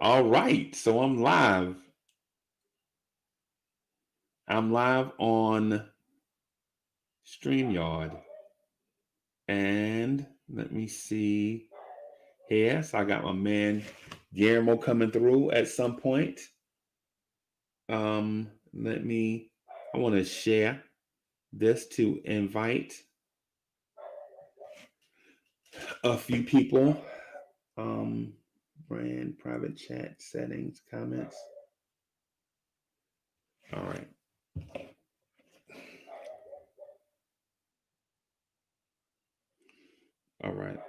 All right, so I'm live. I'm live on StreamYard. And let me see here. So I got my man Guillermo coming through at some point. Let me, I want to share this to invite a few people. Um, Brand, private chat, settings, comments. All right. All right.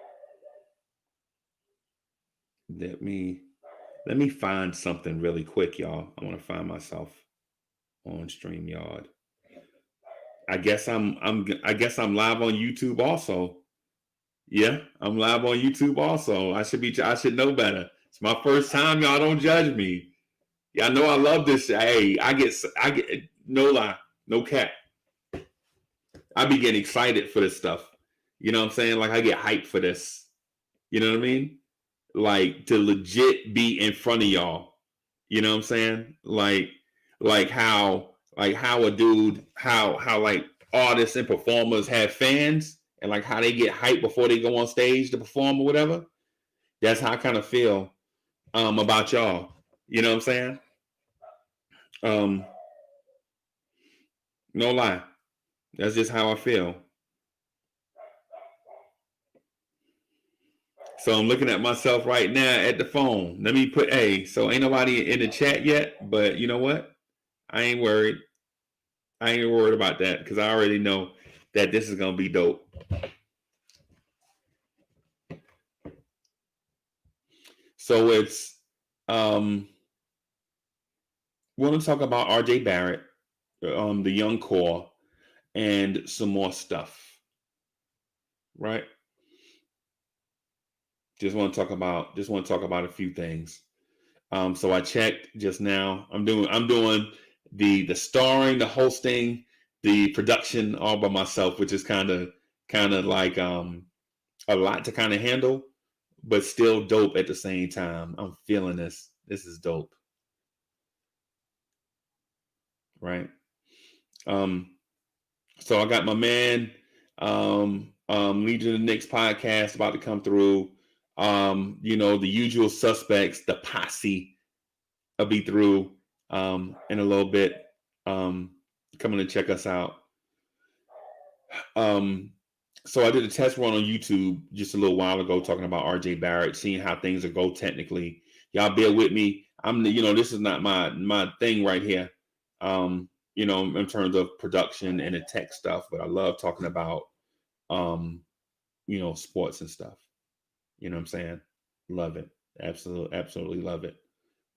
Let me let me find something really quick, y'all. I want to find myself on StreamYard. I guess I'm live on YouTube also. Yeah, I'm live on YouTube also. I should know better. It's my first time, y'all don't judge me. Y'all know I love this. Hey, I get no lie, no cap. I be getting excited for this stuff. You know what I'm saying? Like I get hyped for this. You know what I mean? Like to legit be in front of y'all. You know what I'm saying? Like how a dude how like artists and performers have fans and like how they get hyped before they go on stage to perform or whatever. That's how I kind of feel about y'all. You know what I'm saying? Um, no lie. That's just how I feel. So I'm looking at myself right now at the phone. Let me put so ain't nobody in the chat yet, but you know what? I ain't worried. I ain't worried about that because I already know that this is gonna be dope. So it's we're gonna talk about RJ Barrett, the young core, and some more stuff. Right? Just want to talk about a few things. So I checked just now. I'm doing the starring, the hosting, the production all by myself, which is kind of like a lot to kind of handle, but still dope at the same time. I'm feeling this. This is dope, right? Um, so I got my man, Legion of the Knicks podcast about to come through. You know, the usual suspects, the posse will be through in a little bit. Coming to check us out. Um, so I did a test run on YouTube just a little while ago talking about RJ Barrett, seeing how things will go technically. Y'all bear with me. This is not my thing right here. In terms of production and the tech stuff, but I love talking about sports and stuff. You know what I'm saying? Love it. Absolutely love it.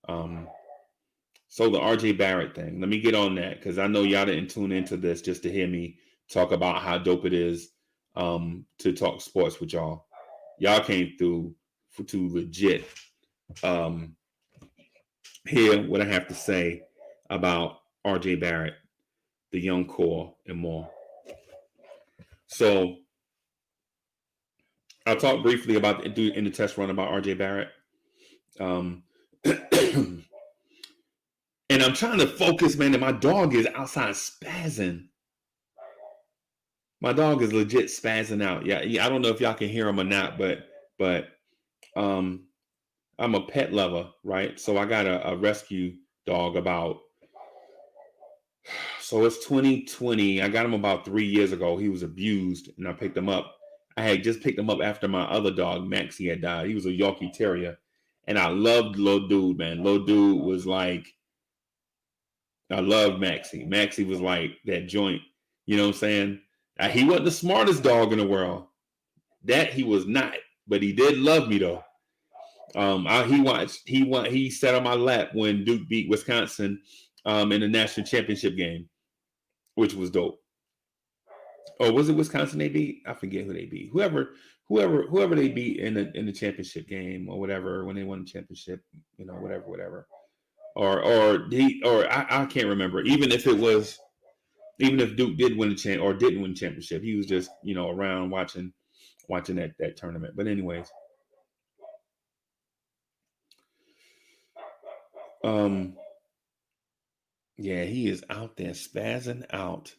Um, so the RJ Barrett thing, let me get on that because I know y'all didn't tune into this just to hear me talk about how dope it is to talk sports with y'all. Y'all came through to legit um, hear what I have to say about RJ Barrett, the young core, and more. So I'll talk briefly about in the test run about RJ Barrett. Um, and I'm trying to focus, man, and my dog is outside spazzing. My dog is legit spazzing out. Yeah, I don't know if y'all can hear him or not, but um, I'm a pet lover, right? So I got a rescue dog so it's 2020. I got him about 3 years ago. He was abused, and I picked him up. I had just picked him up after my other dog, Maxie, had died. He was a Yorkie Terrier, and I loved little dude, man. Little dude was like, I loved Maxie. Maxie was like that joint. You know what I'm saying? He wasn't the smartest dog in the world. That he was not, but he did love me though. He sat on my lap when Duke beat Wisconsin in the national championship game, which was dope. Or was it Wisconsin they beat? I forget who they beat. Whoever they beat in the championship game or whatever when they won the championship, whatever. I can't remember. Even if Duke did win the or didn't win the championship, he was just around watching that tournament. But anyways, Um, yeah, he is out there spazzing out.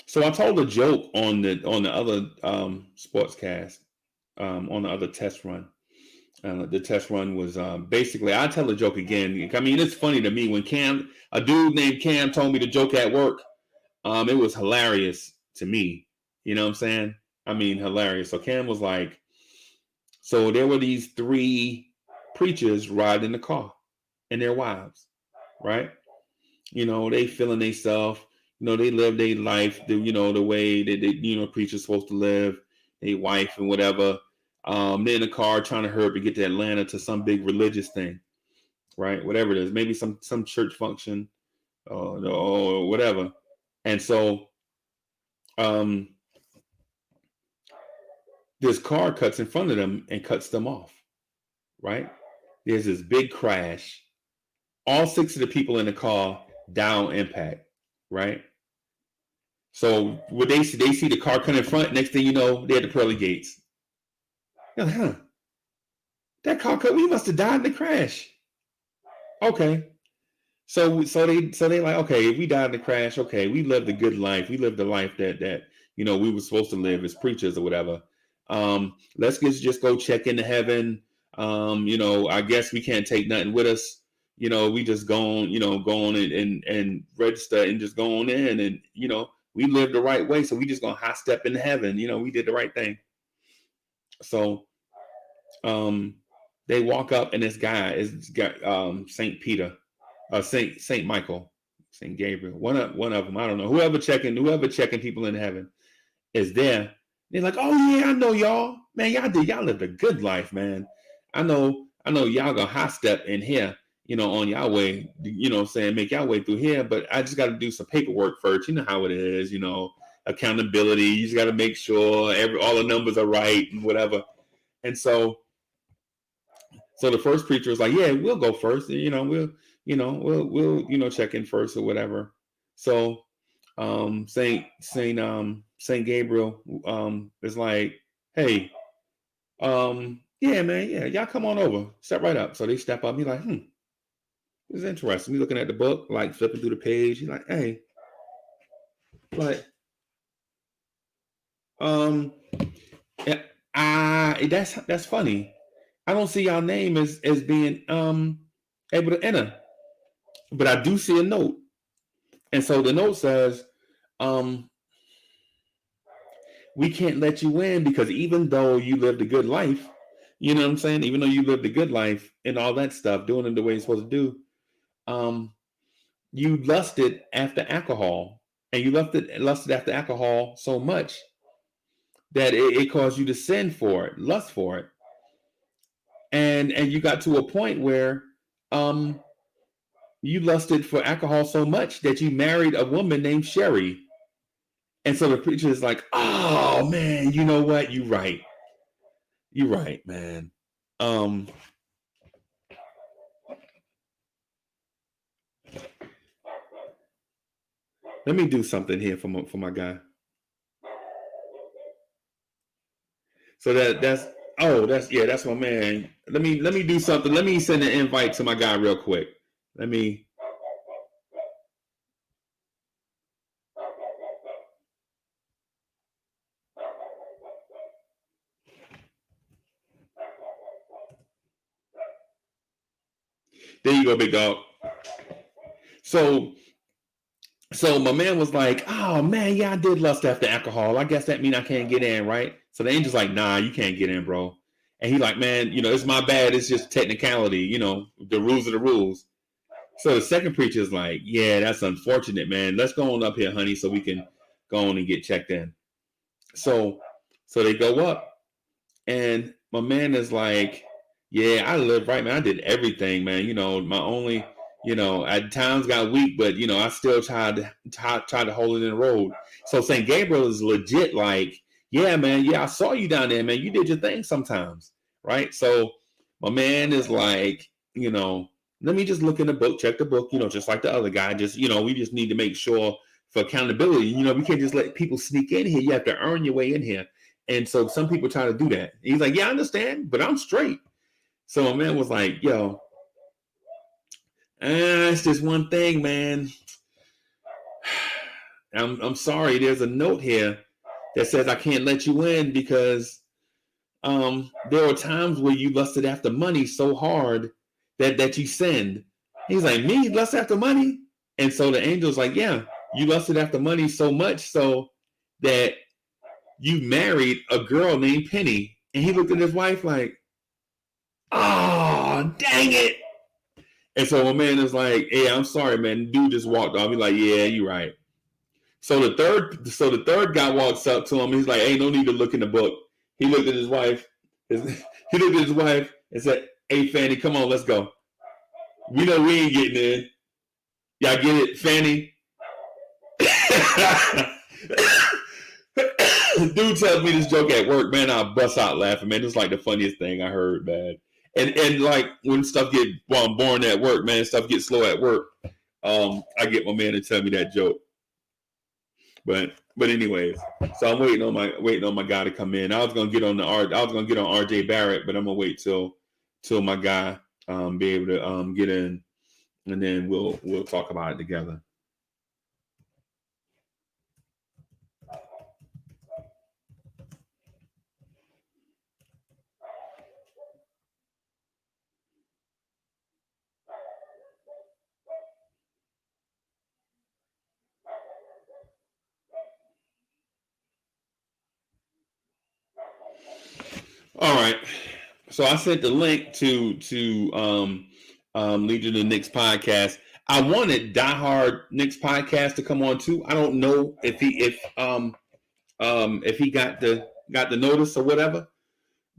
So I told a joke on the other sportscast, on the other test run. The test run was basically, I tell a joke again. I mean, it's funny to me when a dude named Cam told me the joke at work. It was hilarious to me. You know what I'm saying? I mean, hilarious. So Cam was like, so there were these three preachers riding in the car and their wives, right? You know, they feeling themselves. You know, they live their life, the way that preachers supposed to live, their wife and whatever. They're in the car trying to hurry up and get to Atlanta to some big religious thing, right? Whatever it is, maybe some church function or whatever. And so um, this car cuts in front of them and cuts them off, right? There's this big crash. All six of the people in the car down impact, right? So what they see the car come in front. Next thing you know, they're at the pearly gates. You're like, huh? That car cut. We must have died in the crash. Okay. So they like, okay, if we died in the crash, okay, we lived a good life. We lived the life that we were supposed to live as preachers or whatever. Let's just go check into heaven. I guess we can't take nothing with us. We just go on and register and just go on in, and we live the right way, so we just gonna high step into heaven. We did the right thing. So they walk up, and this guy is Saint Peter, Saint Michael, Saint Gabriel, one of them. I don't know. Whoever checking people in heaven is there. They're like, oh yeah, I know y'all, man. Y'all lived a good life, man. I know y'all gonna high step in here, on y'all way, make y'all way through here. But I just got to do some paperwork first. You know how it is, accountability. You just got to make sure all the numbers are right and whatever. And so the first preacher was like, yeah, we'll go first. We'll check in first or whatever. So Saint Gabriel is like, hey, yeah, man, yeah, y'all come on over, step right up. So they step up. He's like, this is interesting. He's looking at the book, like flipping through the page. He's like, hey, but that's funny. I don't see y'all name as being able to enter, but I do see a note, and so the note says, we can't let you in because even though you lived a good life, you know what I'm saying? Even though you lived a good life and all that stuff, doing it the way you're supposed to do, you lusted after alcohol, and you lusted after alcohol so much that it caused you to sin for it, lust for it, and you got to a point where you lusted for alcohol so much that you married a woman named Sherry. And so the preacher is like, oh man, you know what? You're right, man. Let me do something here for my guy. So that's my man. Let me do something. Let me send an invite to my guy real quick. Let me. There you go, big dog. So my man was like, oh man, yeah, I did lust after alcohol. I guess that means I can't get in, right? So the angel's like, nah, you can't get in, bro. And he like, man, it's my bad. It's just technicality. The rules are the rules. So the second preacher is like, yeah, that's unfortunate, man. Let's go on up here, honey, so we can go on and get checked in. So they go up, and my man is like, yeah, I live right, man. I did everything, man. My only, at times got weak, but I still tried to hold it in the road. So St. Gabriel is legit like, yeah, man, yeah, I saw you down there, man. You did your thing sometimes, right? So my man is like, let me just look in the book, check the book, just like the other guy. Just, we just need to make sure for accountability. We can't just let people sneak in here. You have to earn your way in here. And so some people try to do that. And he's like, yeah, I understand, but I'm straight. So my man was like, yo, it's just one thing, man. I'm sorry. There's a note here that says I can't let you in because there were times where you lusted after money so hard that you sinned. He's like, me lust after money? And so the angel's like, yeah, you lusted after money so much so that you married a girl named Penny. And he looked at his wife like, oh, dang it. And so my man is like, hey, I'm sorry, man. Dude just walked off. He's like, yeah, you're right. So the third guy walks up to him. He's like, hey, no need to look in the book. He looked at his wife. He looked at his wife and said, hey, Fanny, come on, let's go. We know we ain't getting in. Y'all get it, Fanny? Dude tells me this joke at work, man. I bust out laughing, man. It's like the funniest thing I heard, man. And like when stuff get boring at work, man, stuff gets slow at work. I get my man to tell me that joke. But anyways, so I'm waiting on my guy to come in. I was gonna get on RJ Barrett, but I'm gonna wait till my guy be able to get in, and then we'll talk about it together. All right. So I sent the link to Legion of Knicks podcast. I wanted Diehard Knicks podcast to come on too. I don't know if he got the notice or whatever.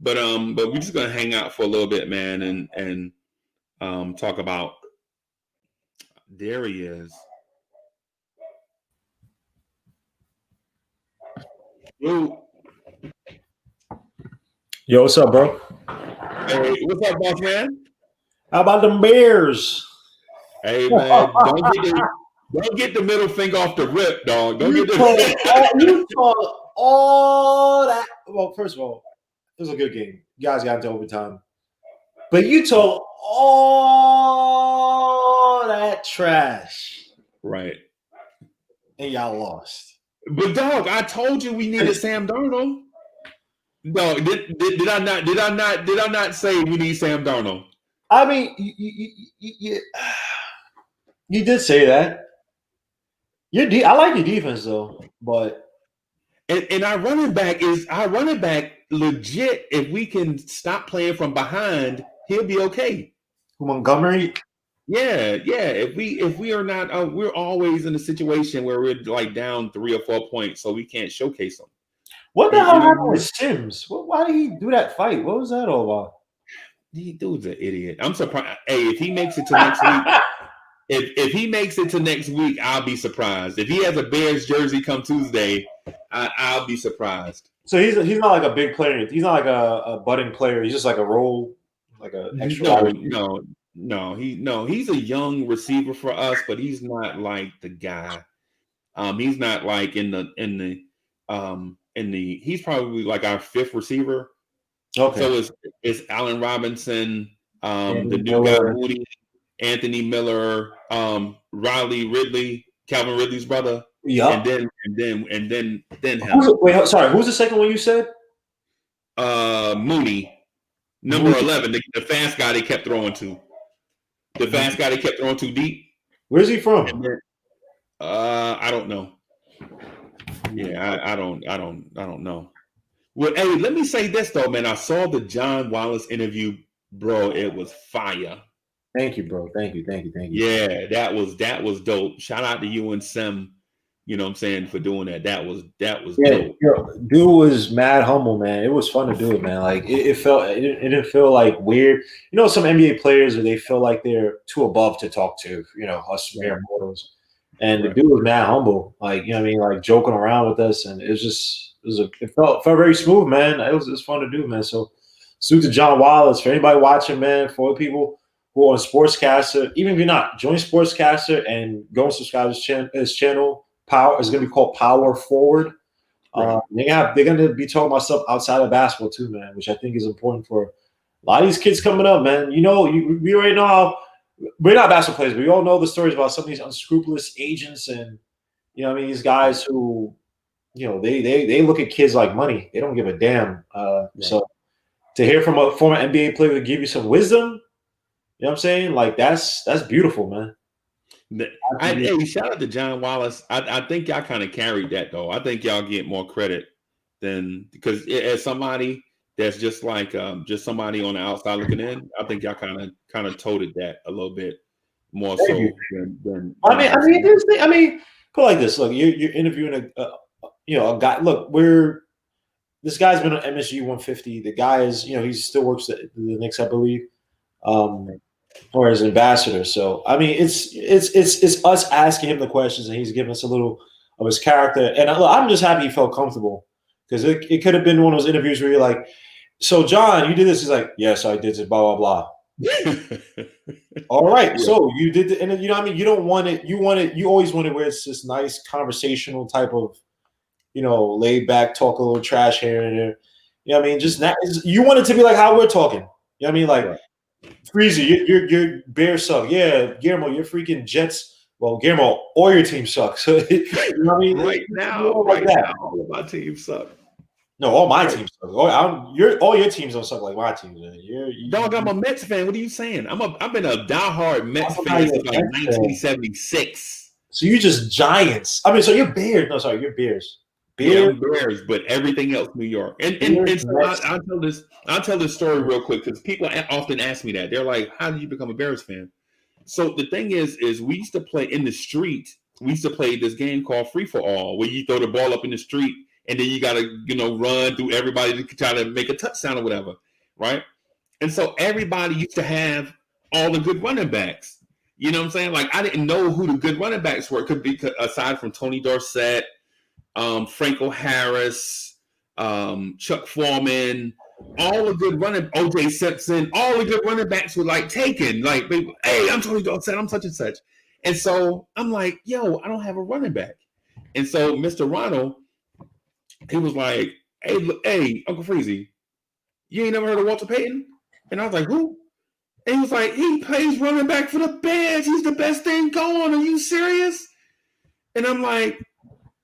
But we're just gonna hang out for a little bit, man, and talk about. There he is. Yo, what's up, bro? Hey, what's up, boss man? How about them Bears? Hey, man, don't get the middle finger off the rip, dog. You talk all that. Well, first of all, it was a good game. You guys got into overtime, but you told all that trash, right? And y'all lost. But dog, I told you we needed Sam Darnold. No, did I not say we need Sam Darnold? I mean, you did say that. I like your defense though, but and our running back legit. If we can stop playing from behind, he'll be okay. Montgomery. Yeah. If we are not, we're always in a situation where we're like down 3 or 4 points, so we can't showcase them. What the hell happened with Sims? Why did he do that fight? What was that all about? The dude's an idiot. I'm surprised. Hey, if he makes it to next week, if he makes it to next week, I'll be surprised. If he has a Bears jersey come Tuesday, I'll be surprised. So he's not like a big player. He's not like a budding player. He's just like a role, like an extra. He's a young receiver for us, but he's not like the guy. He's not like he's probably like our 5th receiver. Okay. So it's Allen Robinson, the new guy Moody, Anthony Miller, Riley Ridley, Calvin Ridley's brother. Yeah. And then him. Who's the second one you said? Mooney, number 11, the fast guy they kept throwing to. The fast guy they kept throwing too deep. Where's he from? I don't know. Yeah, I don't know. Well, hey, let me say this though, man. I saw the John Wallace interview, bro. It was fire. Thank you, bro. Thank you. Yeah, that was dope. Shout out to you and Sim. You know what I'm saying, for doing that. That was dope. Dude was mad humble, man. It was fun to do it, man. Like it didn't feel like weird. You know, some NBA players they feel like they're too above to talk to. You know, us mere mortals. And the dude was mad humble, like, you know what I mean, like joking around with us, and it felt very smooth, man. It was fun to do, man. So, salute to John Wallace. For anybody watching, man, for people who are on Sportscaster, even if you're not, join Sportscaster and go and subscribe to his channel. Power is going to be called Power Forward. Right. They're going to be talking about stuff outside of basketball too, man, which I think is important for A lot of these kids coming up, man. We already know how we're not basketball players, but we all know the stories about some of these unscrupulous agents and these guys who they look at kids like money. They don't give a damn. So to hear from a former NBA player to give you some wisdom, you know what I'm saying? Like that's beautiful, man. Hey, shout out to John Wallace. I think y'all kind of carried that though. I think y'all get more credit than because as somebody that's just like just somebody on the outside looking in, I think y'all kind of toted that a little bit more so than I mean, put it like this. Look, you're interviewing a guy. Look, this guy's been on MSG 150. The guy is, he still works at the Knicks, I believe, or as ambassador. So I mean, it's us asking him the questions, and he's giving us a little of his character. And I'm just happy he felt comfortable because it could have been one of those interviews where you're like, "So John, you did this?" He's like, "Yes, I did it." Blah blah blah. All right, yeah. So you did, and you know what I mean. You don't want it. You want it. You always want it where it's this nice conversational type of, laid back, talk a little trash here and there. You know what I mean? Just not. You want it to be like how we're talking. You know what I mean? Like, right. Freezy, your Bears suck. Yeah, Guillermo, your freaking Jets. Well, Guillermo, all your teams suck. So you know what I mean? Right now, all of my teams suck. No, all my teams suck. All your teams don't suck like my teams. Dog, I'm a Mets fan. What are you saying? I've been a diehard Mets fan since like 1976. So you just Giants. I mean, so you're Bears. No, sorry, you're Bears. Yeah, I'm Bears, but everything else New York. And so I'll tell this story real quick because people often ask me that. They're like, "How did you become a Bears fan?" So the thing is we used to play in the street. We used to play this game called Free for All, where you throw the ball up in the street and then you got to, run through everybody to try to make a touchdown or whatever, right? And so everybody used to have all the good running backs. You know what I'm saying? Like I didn't know who the good running backs were. It could be aside from Tony Dorsett, Franco Harris, Chuck Foreman, all the good running, O.J. Simpson, all the good running backs were like taken. Like, hey, I'm Tony Dorsett, I'm such and such. And so I'm like, yo, I don't have a running back. And so Mr. Ronald, he was like, hey, Uncle Freezy, you ain't never heard of Walter Payton? And I was like, who? And he was like, he plays running back for the Bears. He's the best thing going. Are you serious? And I'm like,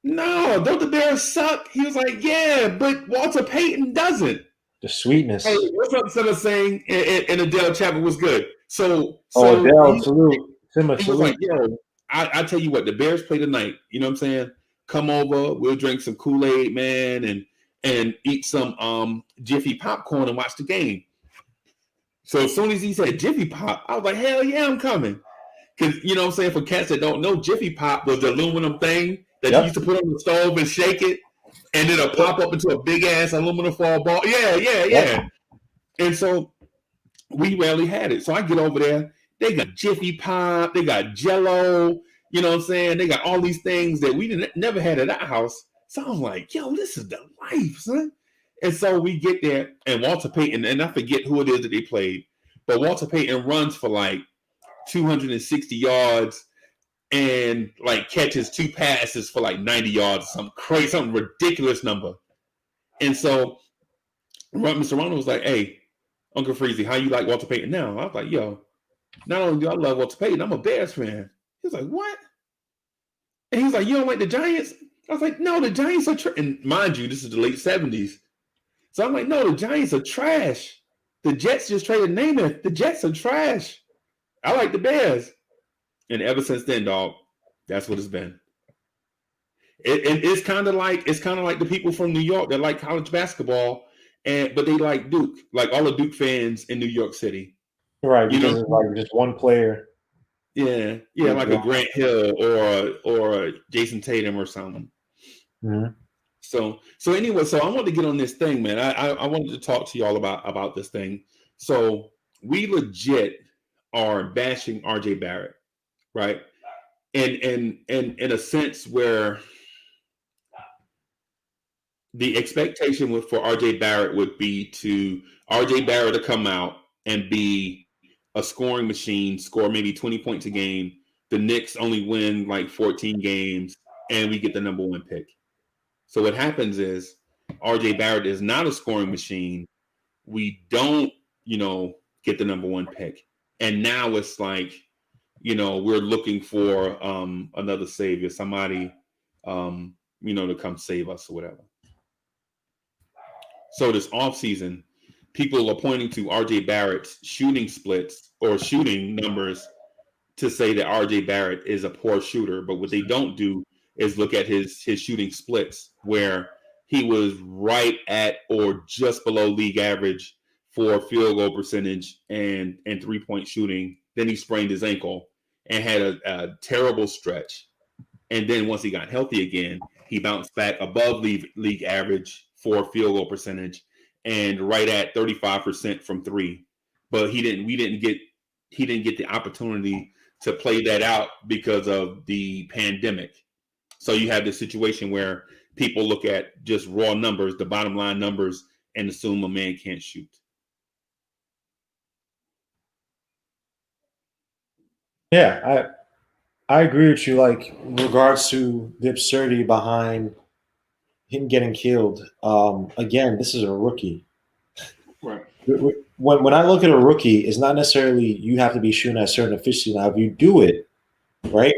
no, don't the Bears suck? He was like, yeah, but Walter Payton doesn't. The sweetness. Hey, what's up, Simmer saying? And Adele Chapman was good. So Adele, salute. Simmer, he was like, yo, I tell you what, the Bears play tonight. You know what I'm saying? Come over, we'll drink some Kool-Aid, man, and eat some Jiffy popcorn and watch the game. So as soon as he said Jiffy Pop, I was like, hell yeah, I'm coming. Because, you know what I'm saying, for cats that don't know, Jiffy Pop was the aluminum thing that you used to put on the stove and shake it, and it'll pop up into a big-ass aluminum foil ball. Yeah. And so we rarely had it. So I get over there. They got Jiffy Pop. They got Jell-O. You know what I'm saying? They got all these things that we never had at our house. So I'm like, yo, this is the life, son. And so we get there, and Walter Payton, and I forget who it is that they played, but Walter Payton runs for like 260 yards and like catches 2 passes for like 90 yards, some crazy, some ridiculous number. And so Mr. Ronald was like, hey, Uncle Freezy, how you like Walter Payton now? I was like, yo, not only do I love Walter Payton, I'm a Bears fan. He was like, what? And he was like, you don't like the Giants? I was like, no, the Giants are and mind you, this is the late 70s. So I'm like, no, the Giants are trash. The Jets just traded Namath. The Jets are trash. I like the Bears. And ever since then, dog, that's what it's been. It's kind of like the people from New York that like college basketball, but they like Duke, like all the Duke fans in New York City. Right, because it's like just one player. Yeah, like a Grant Hill or Jason Tatum or something. Mm-hmm. So anyway, so I wanted to get on this thing, man. I wanted to talk to y'all about this thing. So we legit are bashing RJ Barrett, right? And in a sense where the expectation for RJ Barrett would be to RJ Barrett to come out and be a scoring machine, score maybe 20 points a game. The Knicks only win like 14 games, and we get the number 1 pick. So what happens is RJ Barrett is not a scoring machine. We don't get the number one pick. And now it's like, we're looking for another savior, somebody, to come save us or whatever. So this offseason, people are pointing to RJ Barrett's shooting splits or shooting numbers to say that RJ Barrett is a poor shooter. But what they don't do is look at his shooting splits, where he was right at or just below league average for field goal percentage and 3-point shooting. Then he sprained his ankle and had a terrible stretch. And then once he got healthy again, he bounced back above league average for field goal percentage and right at 35% from three. But he didn't get the opportunity to play that out because of the pandemic. So you have this situation where people look at just raw numbers, the bottom line numbers, and assume a man can't shoot. Yeah, I agree with you. Like, in regards to the absurdity behind him getting killed. Again, this is a rookie. Right. When I look at a rookie, it's not necessarily you have to be shooting at a certain efficiency. Now, if you do it right,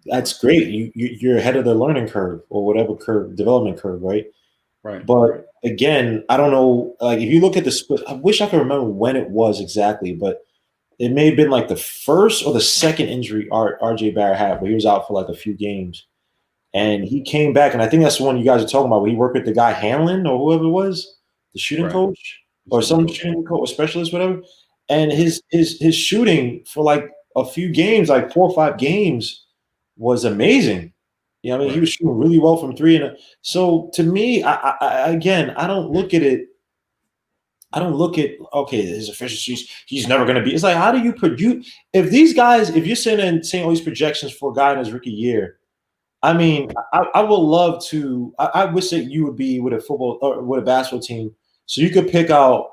that's great. You're ahead of the learning curve or whatever development curve, right? Right. But again, I don't know. Like, if you look at the split, I wish I could remember when it was exactly, but it may have been like the first or the second injury RJ Barrett had, where he was out for like a few games. And he came back, and I think that's the one you guys are talking about, where he worked with the guy Hanlon or whoever it was, the shooting coach or some shooting coach or specialist, whatever. And his shooting for like a few games, like 4 or 5 games, was amazing. You know, I mean, he was shooting really well from three. And so to me, I again, I don't look at it. I don't look at, okay, his efficiencies, he's never going to be. It's like, how do you produce? If these guys, if you're sitting and saying all these projections for a guy in his rookie year, I mean, I would love to. I wish that you would be with a football or with a basketball team, so you could pick out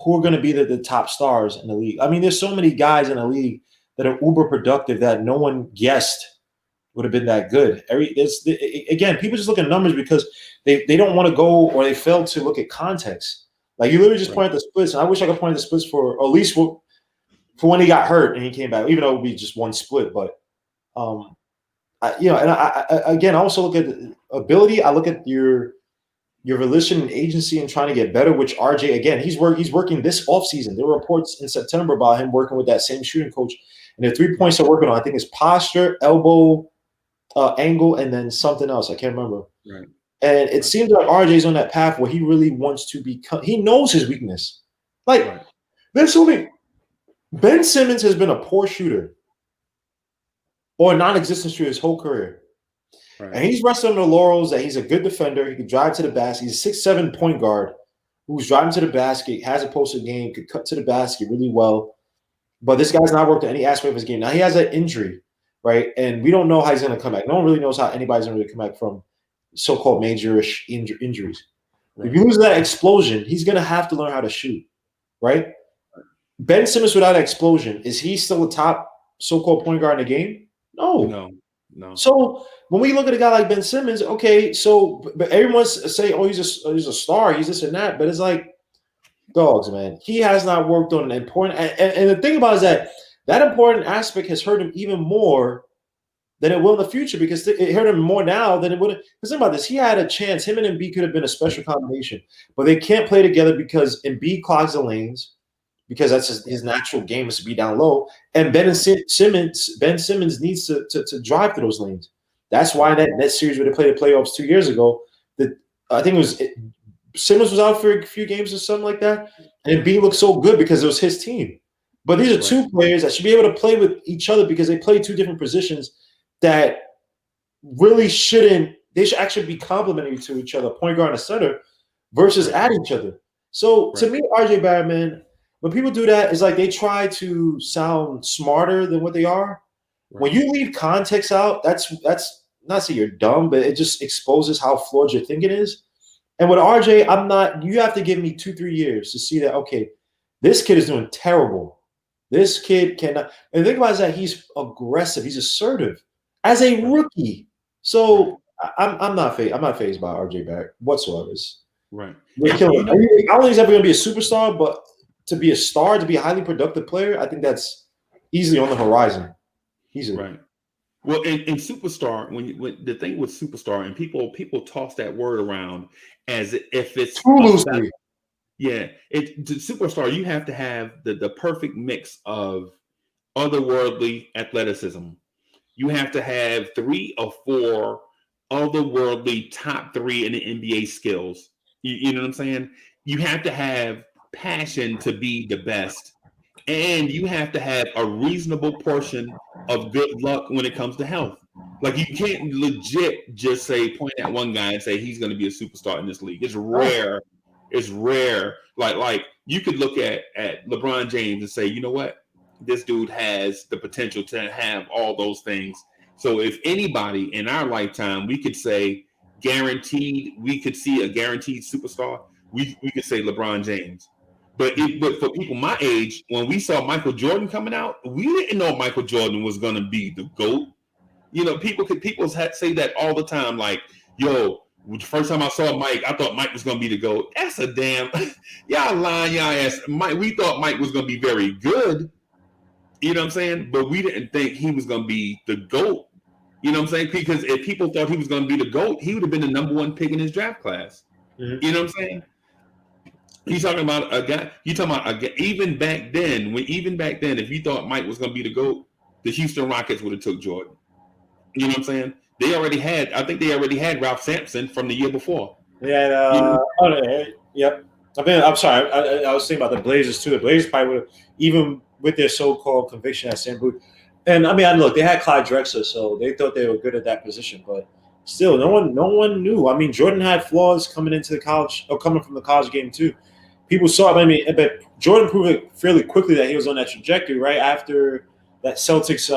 who are going to be the top stars in the league. I mean, there's so many guys in the league that are uber productive that no one guessed would have been that good. Again, people just look at numbers because they don't want to go, or they fail to look at context. Like, you literally just point at the splits, and I wish I could point at the splits for at least for when he got hurt and he came back, even though it would be just one split. But I also look at ability. I look at your relation and agency and trying to get better, which RJ, again, he's working this offseason. There were reports in September about him working with that same shooting coach. And the 3 points they're working on, I think, is posture, elbow, angle, and then something else. I can't remember. Right. And it seems like RJ's on that path where he really wants to become – he knows his weakness. Like, there's something – Ben Simmons has been a poor shooter or a non-existent shooter his whole career. Right. And he's resting on the laurels that he's a good defender. He can drive to the basket. He's a 6'7" point guard who's driving to the basket, has a posted game, could cut to the basket really well. But this guy's not worked on any aspect of his game. Now, he has an injury, right? And we don't know how he's going to come back. No one really knows how anybody's going to really come back from so-called major-ish injuries. Right. If you lose that explosion, he's going to have to learn how to shoot, right? Ben Simmons without an explosion, is he still a top so-called point guard in the game? No. So when we look at a guy like Ben Simmons, okay, but everyone's saying, oh, he's a star, he's this and that. But it's like, dogs, man. He has not worked on an important and the thing about it is that important aspect has hurt him even more than it will in the future, because it hurt him more now than it would have. Because think about this. He had a chance. Him and Embiid could have been a special combination, but they can't play together because Embiid clogs the lanes, because that's his natural game is to be down low. And Ben Simmons needs to drive through those lanes. That's why that series where they played the playoffs 2 years ago, I think Simmons was out for a few games or something like that, and Embiid looked so good because it was his team. But these are two players that should be able to play with each other because they play two different positions that really shouldn't. They should actually be complementary to each other, point guard and center, versus at each other. So to me, RJ Barrett, man, when people do that, it's like they try to sound smarter than what they are. Right. When you leave context out, that's not say you're dumb, but it just exposes how flawed your thinking is. And with RJ, you have to give me 2-3 years to see that, okay, this kid is doing terrible. This kid cannot. And the thing about it is that he's aggressive. He's assertive as a rookie. So I'm not fazed by RJ Barrett whatsoever. Right. I don't think he's ever going to be a superstar, but to be a star, to be a highly productive player, I think that's easily on the horizon. Easily. Right. Well, in superstar, when the thing with superstar, and people toss that word around as if it's Too about, loosely. yeah, to superstar, you have to have the perfect mix of otherworldly athleticism. You have to have 3 or 4 otherworldly top 3 in the NBA skills. You know what I'm saying? You have to have passion to be the best, and you have to have a reasonable portion of good luck when it comes to health. Like you can't legit just say point at one guy and say he's going to be a superstar in this league. It's Oh, rare. It's rare. Like you could look at LeBron James and say, you know what, this dude has the potential to have all those things. So if anybody in our lifetime, we could say guaranteed, we could see a guaranteed superstar. We could say LeBron James. But for people my age, when we saw Michael Jordan coming out, we didn't know Michael Jordan was going to be the GOAT. You know, people say that all the time. Like, yo, the first time I saw Mike, I thought Mike was going to be the GOAT. That's a damn y'all lying y'all ass. Mike, we thought Mike was going to be very good. You know what I'm saying? But we didn't think he was going to be the GOAT. You know what I'm saying? Because if people thought he was going to be the GOAT, he would have been the number 1 pick in his draft class. mhm. You know what I'm saying? You talking about a guy? You talking about a guy? Even back then, if you thought Mike was going to be the GOAT, the Houston Rockets would have took Jordan. You know what I'm saying? I think they already had Ralph Sampson from the year before. Yeah. You know? Yep. I'm sorry. I was thinking about the Blazers too. The Blazers probably would have, even with their so-called conviction at Sam Boone. And I mean, look, they had Clyde Drexler, so they thought they were good at that position. But still, no one knew. I mean, Jordan had flaws coming into the college or coming from the college game too. People saw. I mean, but Jordan proved it fairly quickly that he was on that trajectory. Right after that Celtics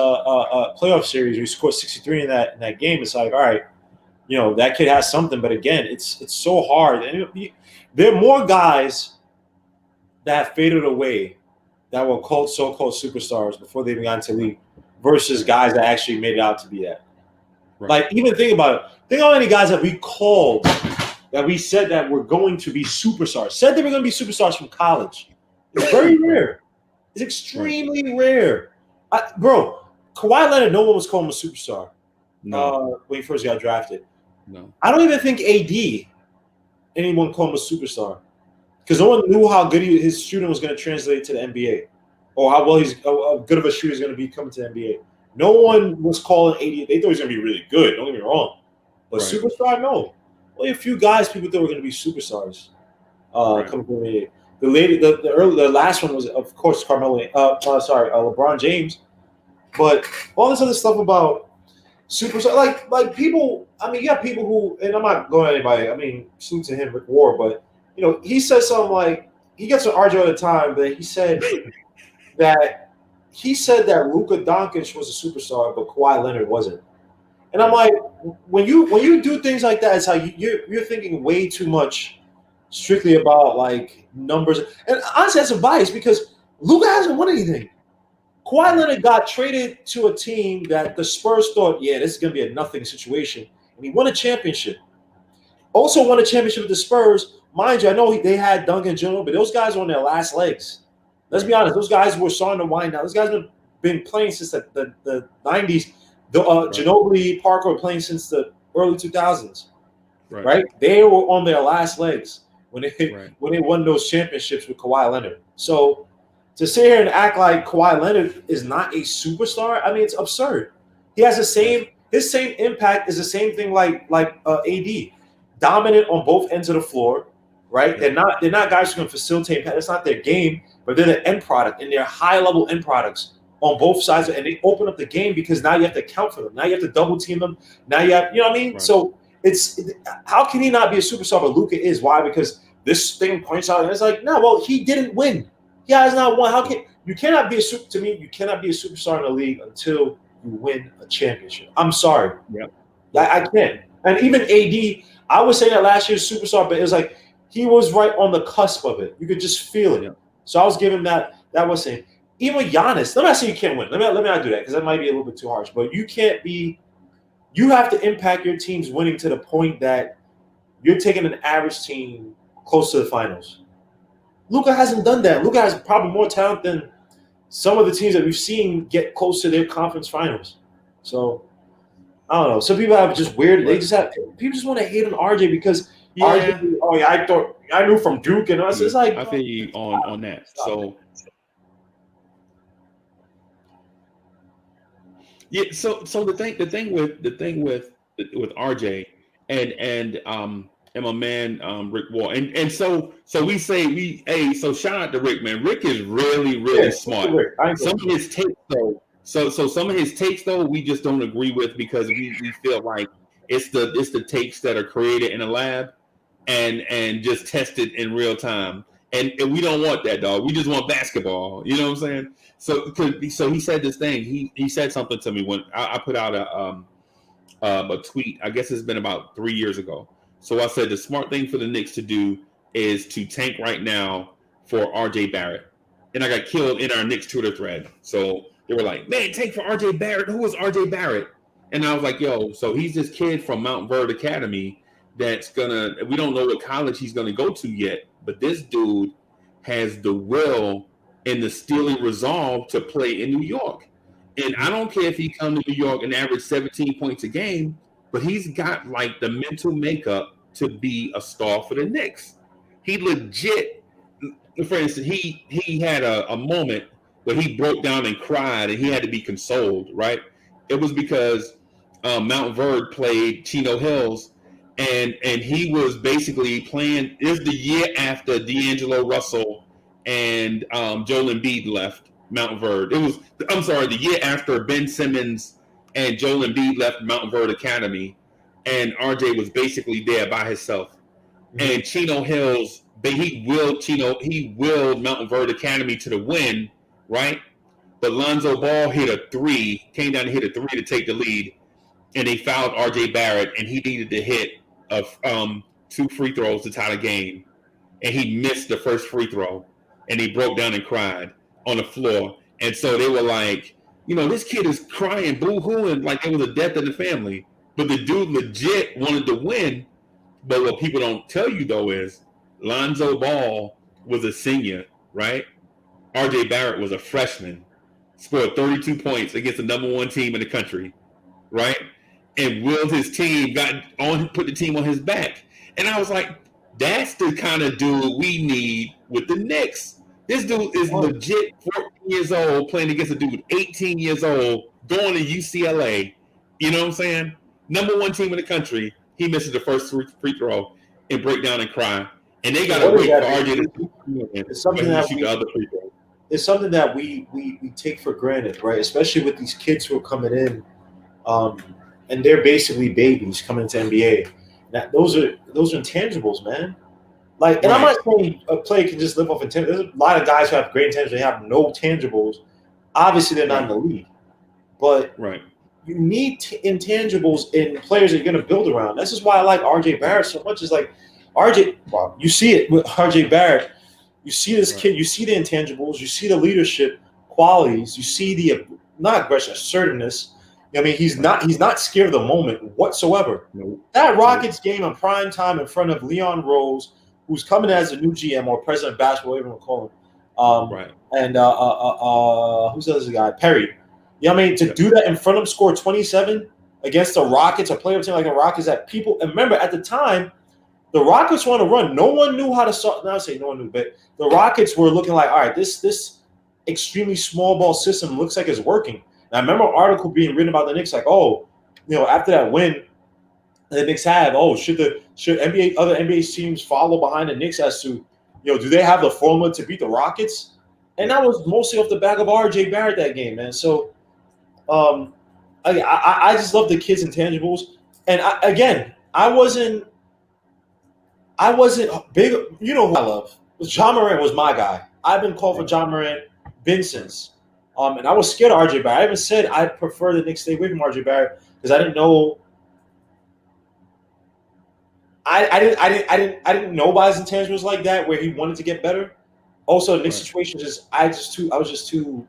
playoff series, where he scored 63 in that game. It's like, all right, that kid has something. But again, it's so hard, and there are more guys that have faded away that were called so-called superstars before they even got into the league versus guys that actually made it out to be that. Right. Like, even think about it. Think how many guys that we called, that we said that were going to be superstars, said they were going to be superstars from college. It's very rare. It's extremely rare. Bro, Kawhi Leonard, no one was calling him a superstar when he first got drafted. No. I don't even think AD, anyone called him a superstar. Because no one knew how good his shooting was going to translate to the NBA, or how good of a shooter he's going to be coming to the NBA. No one was calling 80. They thought he was going to be really good. Don't get me wrong, but Right. superstar, no. Only a few guys people thought were going to be superstars Right. coming from the NBA. The last one was, of course, LeBron James. But all this other stuff about superstar, like people. I mean, you have people who, and I'm not going at anybody. I mean, salute to him, Rick Ward, but he said something like, he gets an RJ all the time, but he said that Luka Doncic was a superstar, but Kawhi Leonard wasn't. And I'm like, when you do things like that, it's how you're thinking way too much strictly about like numbers. And honestly, that's a bias because Luka hasn't won anything. Kawhi Leonard got traded to a team that the Spurs thought, yeah, this is going to be a nothing situation, and he won a championship. Also won a championship with the Spurs. Mind you, I know they had Duncan Jones, but those guys were on their last legs. Let's be honest. Those guys were starting to wind down. Those guys have been playing since the 90s. Ginobili, Parker were playing since the early 2000s. Right? They were on their last legs when they won those championships with Kawhi Leonard. So to sit here and act like Kawhi Leonard is not a superstar, I mean, it's absurd. He has his same impact is the same thing like AD. Dominant on both ends of the floor, right? Yeah. They're not guys who can facilitate. That's not their game, but they're the end product, and they're high level end products on both sides, and they open up the game because now you have to account for them. Now you have to double team them. Now you have, you know what I mean? Right. So how can he not be a superstar? But Luka is. Why? Because this thing points out, and it's like, no, well, he didn't win. He has not won. How can you cannot be to me? You cannot be a superstar in the league until you win a championship. I'm sorry. Yep. I can't. And even AD. I would say that last year's superstar, but it was like he was right on the cusp of it. You could just feel it. Yeah. So I was giving that. That was saying even Giannis. Let me not say you can't win. Let me not do that because that might be a little bit too harsh. But you can't be. You have to impact your team's winning to the point that you're taking an average team close to the finals. Luka hasn't done that. Luka has probably more talent than some of the teams that we've seen get close to their conference finals. So I don't know. Some people have just weird. They Right. just have people just want to hate on RJ because RJ. Yeah. Oh yeah, I knew from Duke and us. It's like, I feel you on that. stop it. So yeah, so the thing with RJ and my man Rick Wall and so so shout out to Rick, man. Rick is really Yeah, really smart. I ain't Some going of his takes though, so some of his takes though we just don't agree with because we feel like it's the takes that are created in a lab and just tested in real time. And we don't want that, dog. We just want basketball. You know what I'm saying? So he said this thing. He said something to me when I put out a tweet. I guess it's been about 3 years ago. So I said the smart thing for the Knicks to do is to tank right now for RJ Barrett. And I got killed in our Knicks Twitter thread. So they were like, "Man, tank for RJ Barrett. Who is RJ Barrett?" And I was like, "Yo, so he's this kid from Mount Verde Academy that's gonna. We don't know what college he's gonna go to yet, but this dude has the will and the steely resolve to play in New York. And I don't care if he come to New York and average 17 points a game, but he's got like the mental makeup to be a star for the Knicks. He legit, for instance, he had a moment where he broke down and cried and he had to be consoled, right? It was because Mount Verde played Chino Hills and he was basically playing. It was the year after D'Angelo Russell and Joel Embiid left Mount Verde. I'm sorry, the year after Ben Simmons and Joel Embiid left Mount Verde Academy, and RJ was basically there by himself. Mhm. And Chino Hills, he willed Mountain Verde Academy to the win, right? But Lonzo Ball hit a three, came down and hit a three to take the lead, and they fouled RJ Barrett, and he needed to hit of 2 free throws to tie the game, and he missed the first free throw, and he broke down and cried on the floor. And so they were like, this kid is crying, boo-hooing, like it was a death in the family. But the dude legit wanted to win. But what people don't tell you though is Lonzo Ball was a senior, right? RJ Barrett was a freshman, scored 32 points against the number one team in the country, right? And willed his team, put the team on his back. And I was like, that's the kind of dude we need with the Knicks. This dude is legit 14 years old playing against a dude 18 years old going to UCLA. You know what I'm saying? Number one team in the country. He misses the first free throw and break down and cry. And they got to wait for RJ to shoot the other free throw. It's something that we take for granted, right? Especially with these kids who are coming in, and they're basically babies coming into NBA. That those are intangibles, man. Like, and I'm not saying a player can just live off intangibles. There's a lot of guys who have great intangibles. They have no tangibles. Obviously, they're not in the league, but you need intangibles in players that you're going to build around. This is why I like RJ Barrett so much. Is like RJ. Wow, you see it with RJ Barrett. You see this kid. You see the intangibles. You see the leadership qualities. You see the not aggression, assertiveness. I mean, he's not scared of the moment whatsoever. Nope. That Rockets game on prime time in front of Leon Rose, who's coming as a new GM or president of basketball, whatever you want to call him. And who's the other guy? Perry. You know what I mean? To do that in front of him, score 27 against the Rockets, a playoff team like the Rockets that people – and remember, at the time, the Rockets were on a run. No one knew how to – not say no one knew, but the Rockets were looking like, all right, this extremely small ball system looks like it's working. And I remember an article being written about the Knicks like, after that win the Knicks have, should other NBA teams follow behind the Knicks as to, do they have the formula to beat the Rockets? And that was mostly off the back of RJ Barrett that game, man. So – I just love the kids' intangibles, and I wasn't big. You know who I love? John Morant was my guy. I've been called for John Morant since, and I was scared of RJ Barrett. I even said I prefer the Knicks stay away from RJ Barrett because I didn't know. I didn't know about his intangibles like that where he wanted to get better. Also, the Knicks situation I was just too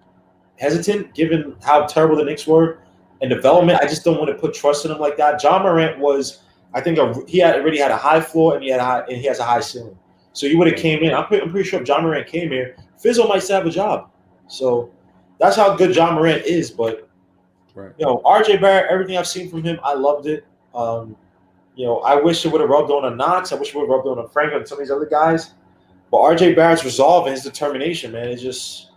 hesitant given how terrible the Knicks were in development. I just don't want to put trust in him like that. John Morant was, I think, he already had a high floor and he has a high ceiling. So you would have came in. I'm pretty sure if John Morant came here, Fizzle might still have a job. So that's how good John Morant is. But Right. RJ Barrett, everything I've seen from him, I loved it. I wish it would have rubbed on a Knox. I wish it would have rubbed on a Frank and some of these other guys. But RJ Barrett's resolve and his determination, man, it's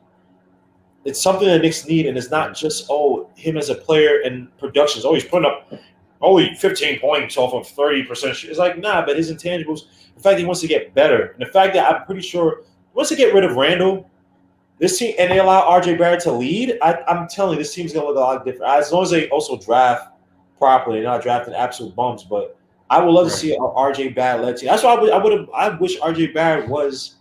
something that Knicks need, and it's not just him as a player and productions. He's putting up only 15 points off of 30%. It's like, nah, but his intangibles, the fact that he wants to get better, and the fact that I'm pretty sure he wants to get rid of Randall, this team, and they allow RJ Barrett to lead, I'm telling you, this team's going to look a lot different. As long as they also draft properly, they're not drafting absolute bums, but I would love to see an RJ Barrett led team. That's why I wish RJ Barrett was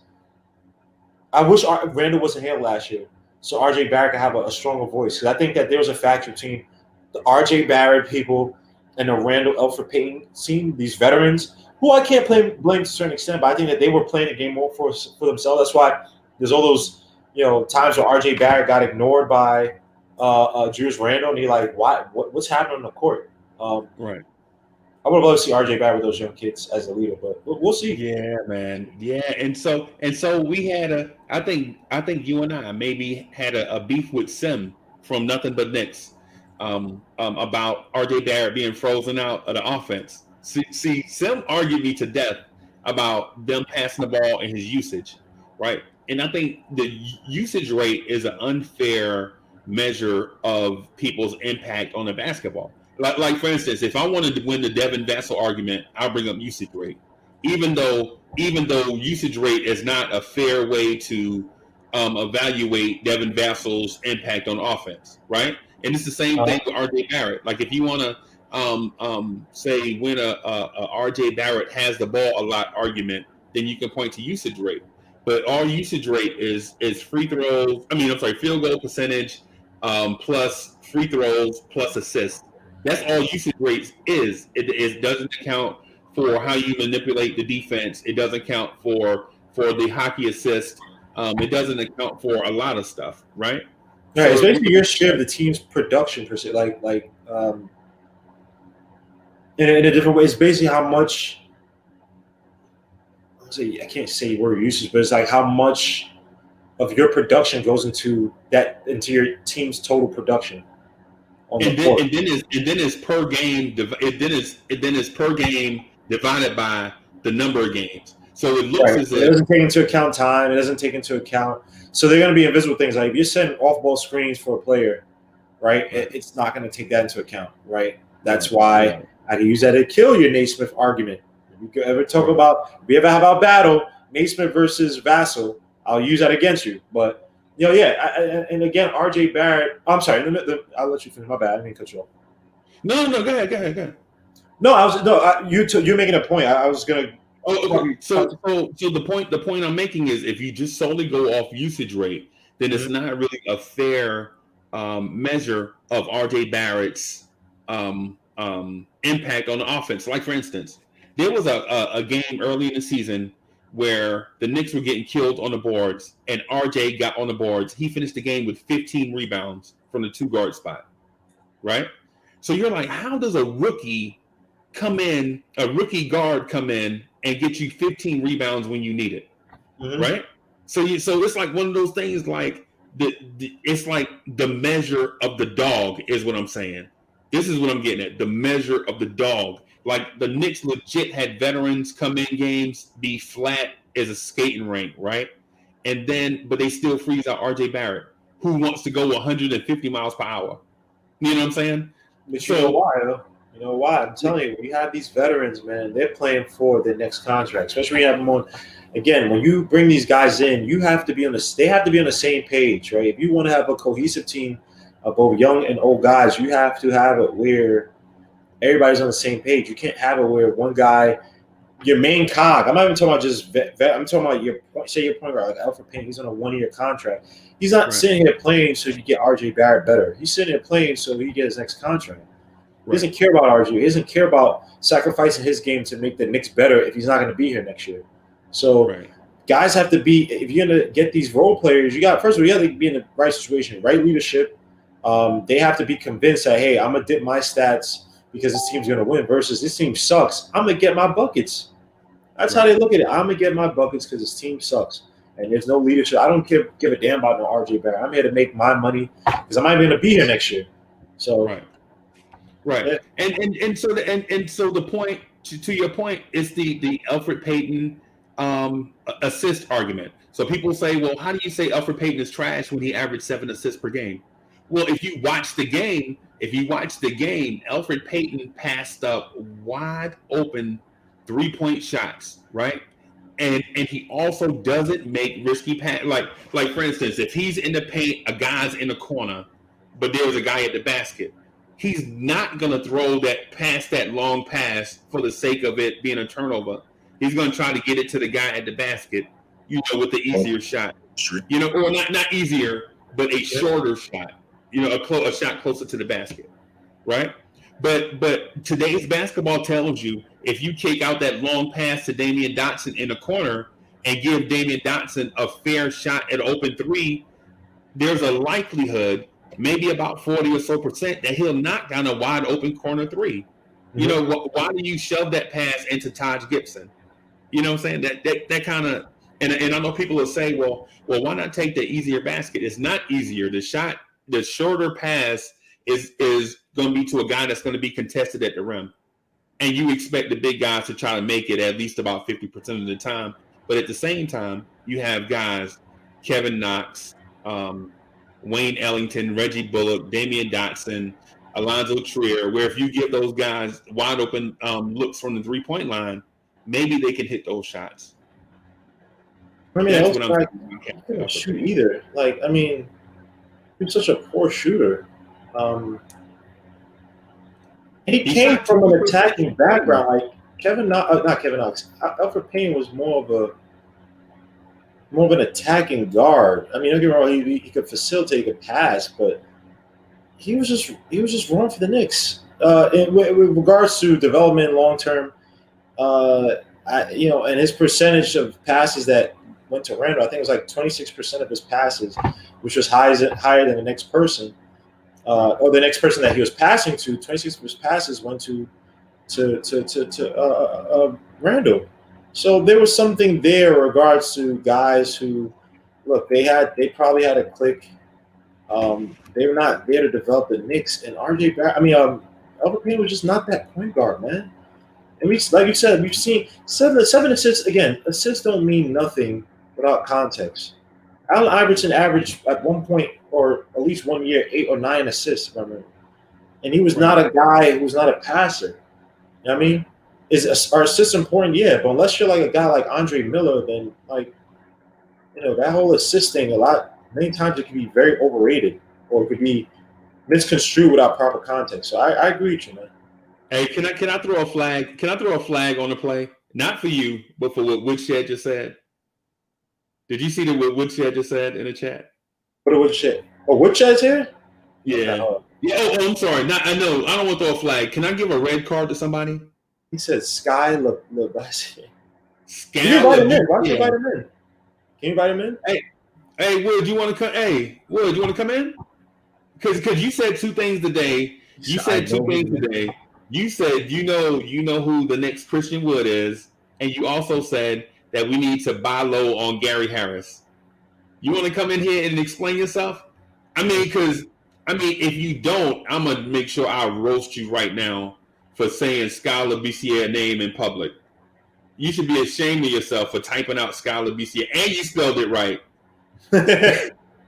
– I wish Randall wasn't here last year so RJ Barrett could have a stronger voice. Because I think that there was a factor between the RJ Barrett people and the Randall Elfrid Payton team, these veterans, who I can't blame to a certain extent, but I think that they were playing the game more for themselves. That's why there's all those times where RJ Barrett got ignored by Julius Randle, and you're like, what's happening on the court? Right. I would love to see RJ Barrett with those young kids as a leader, but we'll see. Yeah, man. Yeah, and so we had I think you and I maybe had a beef with Sim from Nothing But Knicks about RJ Barrett being frozen out of the offense. See, Sim argued me to death about them passing the ball and his usage, right? And I think the usage rate is an unfair measure of people's impact on the basketball. Like for instance, if I wanted to win the Devin Vassell argument, I'll bring up usage rate. Even though usage rate is not a fair way to evaluate Devin Vassell's impact on offense, right? And it's the same thing with RJ Barrett. Like if you want to say when a RJ Barrett has the ball a lot argument, then you can point to usage rate. But our usage rate is free throws. Field goal percentage plus free throws plus assists. That's all usage rates is. It doesn't account for how you manipulate the defense. It doesn't count for the hockey assist. It doesn't account for a lot of stuff, right? Right. So, it's basically your share of the team's production per se. In a different way, it's basically how much. I can't say word usage, but it's like how much of your production goes into your team's total production. And then it's per game. Then it's per game divided by the number of games. So it looks as if it doesn't take into account time. It doesn't take into account. So they're going to be invisible things. Like if you're setting off-ball screens for a player, right? It's not going to take that into account, right? That's why I can use that to kill your Naismith argument. If you ever talk about, if you ever have a battle, Naismith versus Vassell, I'll use that against you. But and again, RJ Barrett. I'm sorry. I'll let you finish. My bad. I didn't mean to cut you off. No. Go ahead. No, you're making a point. I was gonna. So the point I'm making is if you just solely go off usage rate, then it's not really a fair measure of RJ Barrett's impact on the offense. Like for instance, there was a game early in the season where the Knicks were getting killed on the boards, and RJ got on the boards. He finished the game with 15 rebounds from the 2-guard spot, right? So you're like, how does a rookie guard come in and get you 15 rebounds when you need it, right? So it's like one of those things like it's like the measure of the dog is what I'm saying. This is what I'm getting at, the measure of the dog. Like the Knicks legit had veterans come in games, be flat as a skating rink, right? But they still freeze out RJ Barrett, who wants to go 150 miles per hour. You know what I'm saying? But you know why, though? You know why? I'm telling you, we have these veterans, man. They're playing for their next contract, especially when you have them on. Again, when you bring these guys in, they have to be on the same page, right? If you want to have a cohesive team of both young and old guys, you have to have it where everybody's on the same page. You can't have it where one guy, your main cog. I'm not even talking about just vet. I'm talking about your point guard, like Elfrid Payton. He's on a 1-year contract. He's not sitting here playing so you get RJ Barrett better. He's sitting here playing so he get his next contract. He doesn't care about RJ. He doesn't care about sacrificing his game to make the Knicks better if he's not going to be here next year. So guys have to be. If you're going to get these role players, you got to be in the right situation, right leadership. They have to be convinced that, hey, I'm gonna dip my stats because this team's gonna win. Versus this team sucks. I'm gonna get my buckets. That's how they look at it. I'm gonna get my buckets because this team sucks and there's no leadership. I don't give a damn about no RJ Barrett. I'm here to make my money because I'm not even gonna be here next year. So Right. Right. yeah. And so the point to your point is the Elfrid Payton assist argument. So people say, well, how do you say Elfrid Payton is trash when he averaged 7 assists per game? Well, if you watch the game, Elfrid Payton passed up wide open 3-point shots, right? And he also doesn't make risky pass. Like for instance, if he's in the paint, a guy's in the corner, but there's a guy at the basket, he's not going to throw that long pass for the sake of it being a turnover. He's going to try to get it to the guy at the basket, with the easier shot, or not easier, but a shorter shot, a shot closer to the basket, right? But today's basketball tells you if you kick out that long pass to Damian Dotson in the corner and give Damian Dotson a fair shot at open three, there's a likelihood, maybe about 40 or so percent, that he'll knock down a wide open corner three. Why do you shove that pass into Taj Gibson? You know what I'm saying? That kind of, and I know people will say, well, why not take the easier basket? It's not easier. The shorter pass is going to be to a guy that's going to be contested at the rim. And you expect the big guys to try to make it at least about 50% of the time. But at the same time, you have guys, Kevin Knox, Wayne Ellington, Reggie Bullock, Damian Dotson, Alonzo Trier, where if you give those guys wide open looks from the 3-point line, maybe they can hit those shots. I mean, that's what I'm he couldn't shoot either. Like, I mean, he's such a poor shooter. He came from an attacking background. Like not Kevin Knox. Elfrid Payton was more of an attacking guard. I mean, don't get me wrong, he could facilitate, he could pass, but he was just wrong for the Knicks. With regards to development long term, and his percentage of passes that went to Randall, I think it was like 26% of his passes, which was higher than the next person, or the next person that he was passing to. 26 of his passes went to Randall. So there was something there in regards to guys who, look, they probably had a click. They were not there to develop the Knicks. And RJ Barrett, Elfrid Payton was just not that point guard, man. And like you said, we've seen seven assists. Again, assists don't mean nothing without context. Allen Iverson averaged at one point, or at least 1 year, 8 or 9 assists, if I remember. And he was not a guy who was not a passer. You know what I mean? Are assists important? Yeah, but unless you're like a guy like Andre Miller, then that whole assist thing, many times it can be very overrated, or it could be misconstrued without proper context. So I agree with you, man. Hey, can I throw a flag? Can I throw a flag on the play? Not for you, but for what Woodshed just said. Did you see what Woodshed just said in the chat? What Woodshed? Oh, Woodshed's here? Yeah. Yeah. Oh, I'm sorry. I know. I don't want to throw a flag. Can I give a red card to somebody? He said Sky Labassi. Can you invite him in? Why don't you invite him in? Can you invite him in? Hey, Wood, you want to come? Hey, Wood, you want to come in? Because you said two things today. You said two things today. You said you know who the next Christian Wood is, and you also said that we need to buy low on Gary Harris. You want to come in here and explain yourself? If you don't, I'm gonna make sure I roast you right now for saying Skylar BCA name in public. You should be ashamed of yourself for typing out Skylar BCA, and you spelled it right.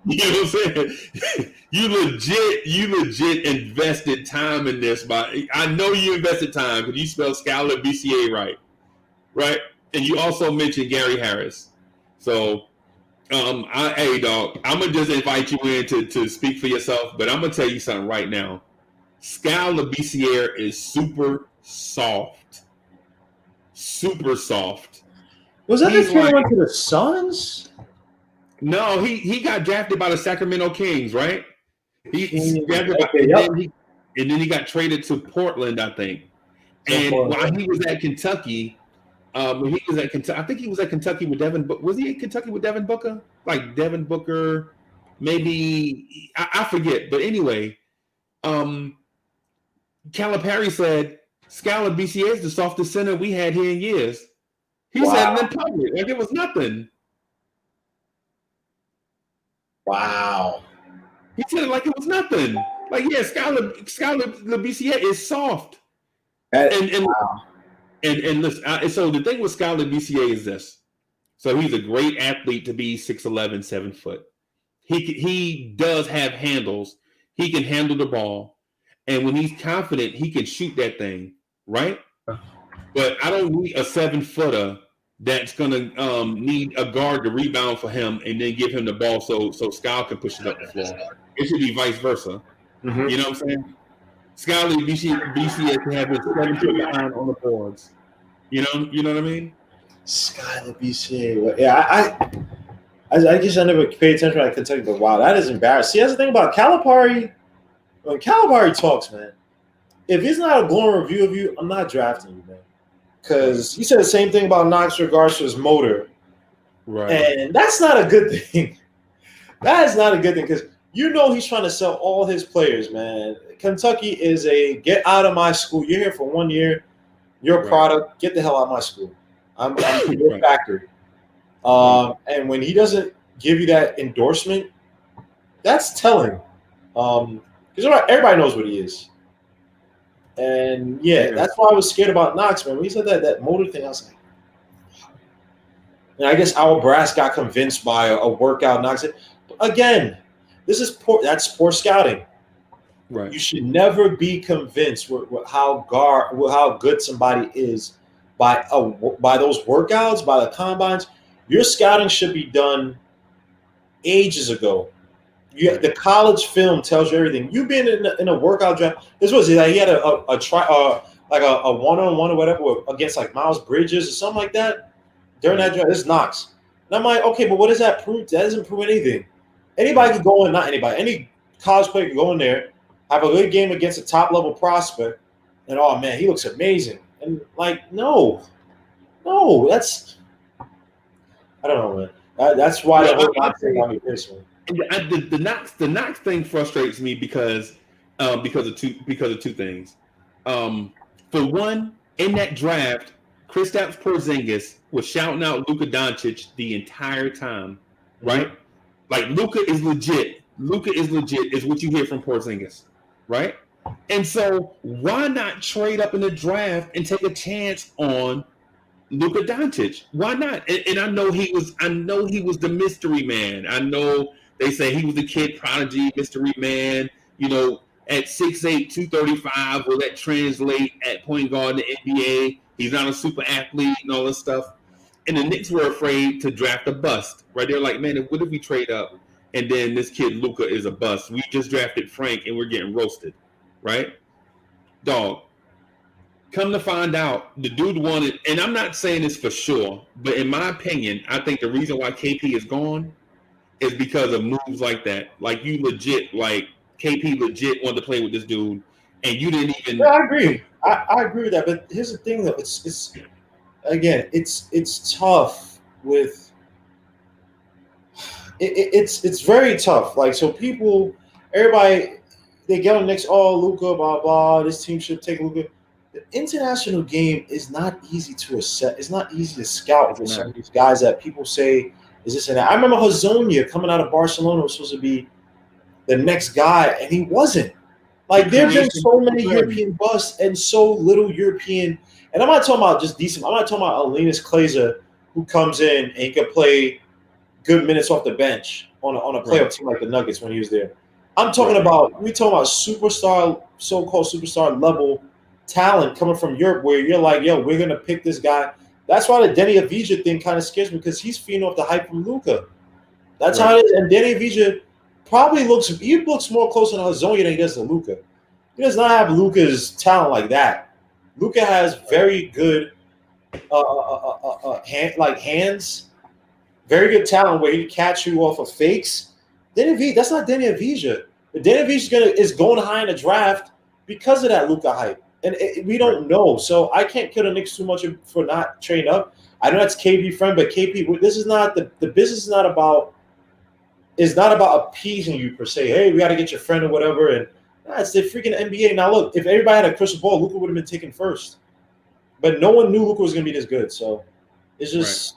You know what I'm saying? You legit invested time in this. I know you invested time because you spelled Skylar BCA right? And you also mentioned Gary Harris. So, hey dog, I'm gonna just invite you in to speak for yourself. But I'm gonna tell you something right now. Skylar BCA is super soft. Super soft. Was that the kid who went to the Suns? No, he got drafted by the Sacramento Kings, right? And then he got traded to Portland, I think. And while he was at Kentucky, I think he was at Kentucky with Devin. Was he at Kentucky with Devin Booker? Like Devin Booker, maybe I forget. But anyway, Calipari said Skylar BCA is the softest center we had here in years. He said it in public like it was nothing. Wow. He said it like it was nothing. Like, yeah, Skylar Labissiere is soft. And listen, so the thing with Skylar Labissiere is this. So he's a great athlete to be 6'11", 7 foot. He does have handles. He can handle the ball. And when he's confident, he can shoot that thing, right? But I don't need a 7-footer that's gonna need a guard to rebound for him and then give him the ball so Scal can push it up the floor. It should be vice versa. Mm-hmm. You know what I'm saying? Scal BCA can have his 7 foot behind on the boards. You know what I mean? Skylar BCA. Yeah, I guess I never paid attention to Kentucky, but wow, that is embarrassing. See, that's the thing about Calipari. When Calipari talks, man, if he's not a glowing review of you, I'm not drafting you, man. Because he said the same thing about Knox in regards to his motor. Right. And that's not a good thing. That is not a good thing because he's trying to sell all his players, man. Kentucky is a get out of my school. You're here for 1 year. You're a product. Get the hell out of my school. I'm your factory. And when he doesn't give you that endorsement, that's telling. Because everybody knows what he is. And that's why I was scared about Knox, man. When he said that motor thing, I was like, and I guess our brass got convinced by a workout Knox. Again, that's poor scouting. Right. You should never be convinced with how good somebody is by those workouts, by the combines. Your scouting should be done ages ago. The college film tells you everything. You've been in a workout draft. This was he had a try like a one-on-one or whatever against like Miles Bridges or something like that during that draft. This is Knox. And I'm like, okay, but what does that prove? That doesn't prove anything. Anybody could go in, not anybody. Any college player could go in there, have a good game against a top-level prospect, and oh man, he looks amazing. And like, no, that's I don't know, man. That's why the whole Knox thing got me pissed, man. The Knox thing frustrates me because of two things. For one, in that draft, Kristaps Porzingis was shouting out Luka Doncic the entire time, right? Mm-hmm. Like Luka is legit. Luka is legit is what you hear from Porzingis, right? And so why not trade up in the draft and take a chance on Luka Doncic? Why not? And I know he was the mystery man. I know they say he was the kid prodigy, mystery man. At 6'8", 235, will that translate at point guard in the NBA? He's not a super athlete and all this stuff. And the Knicks were afraid to draft a bust, right? They're like, man, what if we trade up and then this kid Luka is a bust? We just drafted Frank and we're getting roasted, right? Dog. Come to find out, the dude wanted, and I'm not saying this for sure, but in my opinion, I think the reason why KP is gone is because of moves like that. Like you legit, like KP legit wanted to play with this dude, and you didn't even. Yeah, I agree. I agree with that. But here's the thing, though. It's tough with. It's very tough. Like so, everybody, they get on the next. Oh, Luka, blah blah. This team should take Luka. The international game is not easy to assess. It's not easy to scout for some of these guys that people say is this and that. I remember Hazonia coming out of Barcelona was supposed to be the next guy, and he wasn't. Like there have been so many European busts and so little European. And I'm not talking about just decent. I'm not talking about Linus Glazer who comes in and he could play good minutes off the bench on a playoff team like the Nuggets when he was there. I'm talking about superstar, so-called superstar level talent coming from Europe where you're like, yo, we're gonna pick this guy. That's why the Denny Avdija thing kind of scares me because he's feeding off the hype from Luka. That's how it is. And Denny Avdija probably looks more close to Hazonia than he does to Luka. He does not have Luka's talent like that. Luka has very good hands, very good talent where he can catch you off of fakes. That's not Denny Avdija. Denny Avdija is going high in the draft because of that Luka hype. And we don't know. So I can't kill the Knicks too much for not trading up. I know that's KP friend, but KP, this is not the business is not about appeasing you per se. Hey, we got to get your friend or whatever. And it's the freaking NBA. Now look, if everybody had a crystal ball, Luka would have been taken first. But no one knew Luka was going to be this good. So It's just,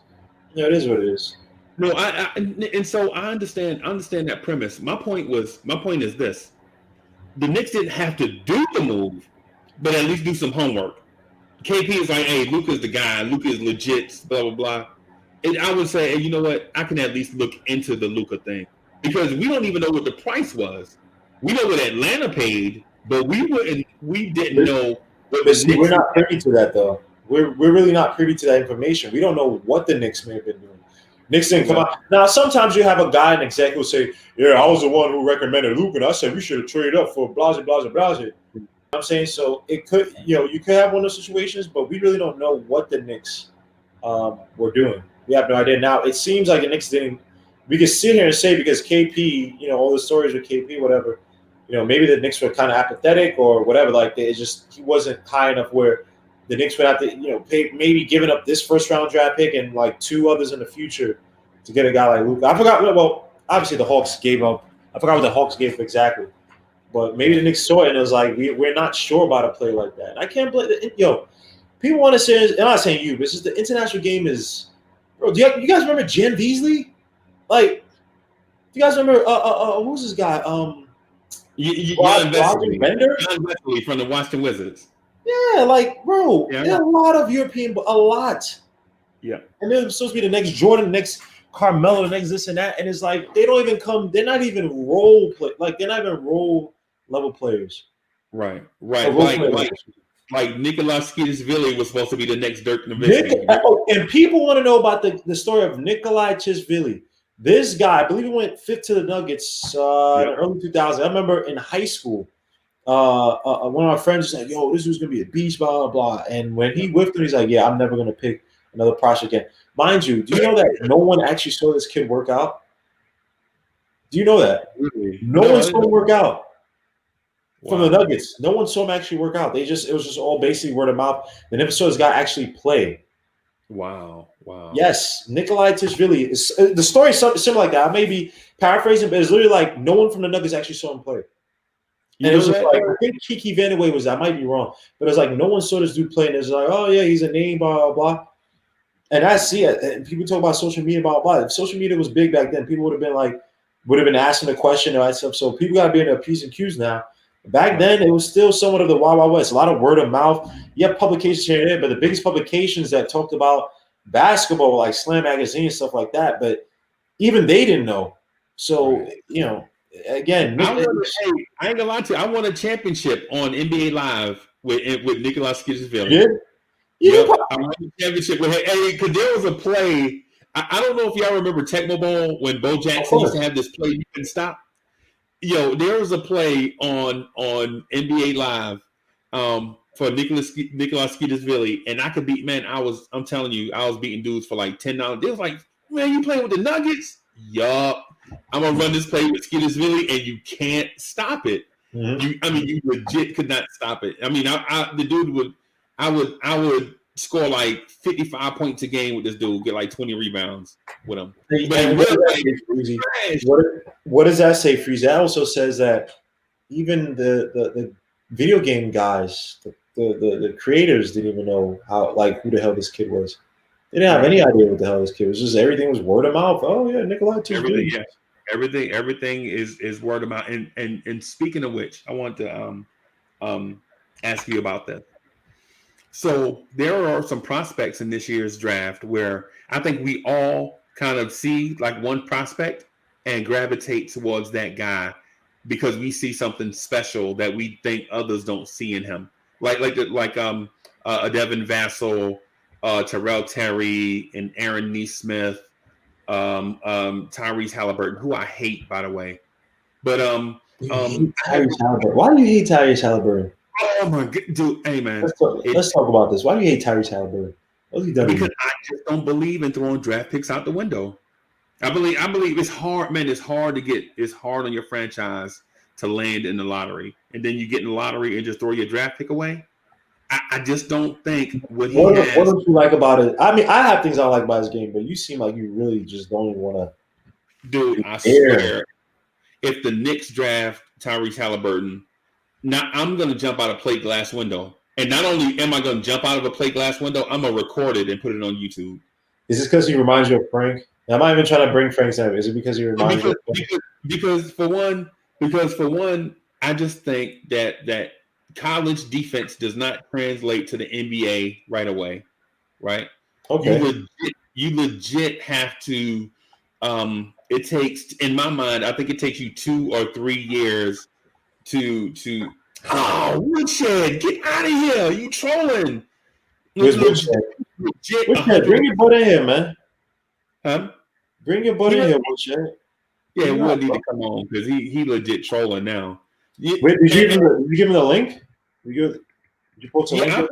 it is what it is. No, and so I understand. I understand that premise. My point is this: the Knicks didn't have to do the move, but at least do some homework. KP is like, hey, Luka's the guy. Luka is legit. Blah blah blah. And I would say, hey, you know what? I can at least look into the Luka thing because we don't even know what the price was. We know what Atlanta paid, but we didn't know what But the see, we're Knicks. not privy to that though. We're really not privy to that information. We don't know what the Knicks may have been doing. Knicks didn't come out. Now, sometimes you have a guy, an exec, who say, "Yeah, I was the one who recommended Luke, and I said we should have traded up for blah blah blah blah." You know what I'm saying? So it could, you could have one of those situations, but we really don't know what the Knicks were doing. We have no idea. Now it seems like the Knicks didn't. We could sit here and say because KP, all the stories with KP, whatever. Maybe the Knicks were kind of apathetic or whatever. Like he wasn't high enough where the Knicks would have to, pay, maybe giving up this first round draft pick and like 2 others in the future to get a guy like Luka. I forgot. Well, obviously the Hawks gave up. I forgot what the Hawks gave exactly, but maybe the Knicks saw it and it was like we're not sure about a play like that. And I can't blame people want to say. I'm not saying you, but it's just the international game is. Bro, do you guys remember Jan Beasley? Like, do you guys remember? Who's this guy? Jan Vesely from the Washington Wizards. Yeah, like, bro, there are a lot of European, a lot. Yeah. And they're supposed to be the next Jordan, the next Carmelo, the next this and that. And it's like, they don't even come, they're not even role play. Like, they're not even role level players. Right. Like Nicolas Skidisvili was supposed to be the next Dirk Nowitzki. And people want to know about the story of Nikolai Chisvili. This guy, I believe he went 5th to the Nuggets in the early 2000s. I remember in high school, one of our friends was like, "Yo, this was gonna be a beast, blah blah blah." And when he whiffed him, he's like, "Yeah, I'm never gonna pick another prospect again." Mind you, do you know that no one actually saw this kid work out? Do you know that? Really? No one saw him work out from the Nuggets. No one saw him actually work out. It was just all basically word of mouth. They never saw this guy actually play. Wow. Yes, Nikolai Tishvili. The story is similar like that. I may be paraphrasing, but it's literally like no one from the Nuggets actually saw him play. And it was just like, I think Kiki Vandeweghe was, I might be wrong, but it's like no one saw this dude play, and it's like, oh yeah, he's a name, blah blah blah. And I see it. And people talk about social media, blah blah. If social media was big back then, people would have been asking the question and all that stuff. So people got to be in their P's and Q's now. Back then, it was still somewhat of the Wild Wild West. A lot of word of mouth. You have publications here and there, but the biggest publications that talked about basketball were like Slam Magazine and stuff like that. But even they didn't know. So, again, I ain't gonna lie to you. I won a championship on NBA Live with Nicolas Skidisvili. Yeah. I won the championship with him. Because there was a play. I don't know if y'all remember Tecmo Bowl when Bo Jackson used to have this play you couldn't stop. There was a play on NBA Live for Nicolas Skidisvili, and I could beat. Man, I'm telling you, I was beating dudes for like $10. They was like, man, you playing with the Nuggets? Yup. I'm gonna run this play with Skidisvili, and you can't stop it. Mm-hmm. You legit could not stop it. I mean, I would score like 55 points a game with this dude, get like 20 rebounds with him. What does that say, Freeze? That also says that even the video game guys, the creators didn't even know who the hell this kid was. They didn't have any idea what the hell this kid was. Just everything was word of mouth. Oh yeah, Nikolai Tishvili. Everything is word of mouth. And speaking of which, I want to ask you about that. So there are some prospects in this year's draft where I think we all kind of see like one prospect and gravitate towards that guy because we see something special that we think others don't see in him. Like a Devin Vassell, Terrell Terry, and Aaron Nesmith, Tyrese Halliburton, who I hate, by the way. But Tyrese Halliburton. Why do you hate Tyrese Halliburton? Oh my god, dude! Hey man, let's talk about this. Why do you hate Tyrese Halliburton? What's he done? Because I just don't believe in throwing draft picks out the window. I believe it's hard, man. It's hard on your franchise to land in the lottery, and then you get in the lottery and just throw your draft pick away. I just don't think what has. What don't you like about it? I mean, I have things I like about his game, but you seem like you really just don't even want to. Dude, I swear, if the Knicks draft Tyrese Halliburton. Now I'm going to jump out a plate glass window. And not only am I going to jump out of a plate glass window, I'm going to record it and put it on YouTube. Is this because he reminds you of Frank? I'm not even trying to bring Frank's name. Is it because he reminds you of Frank? Because for one, I just think that college defense does not translate to the NBA right away, right? Okay. You legit have to. It takes, in my mind, I think it takes you 2 or 3 years to. Oh, Woodshed, get out of here! You trolling? Where's Legit, Woodshed? legit, Woodshed, 100. bring your butt in here, man. Huh? Bring your butt in here, Woodshed. Yeah, You Wood got, need to come on because he legit trolling now. Yeah, wait, did you give him the link? Did you post a link? I'll put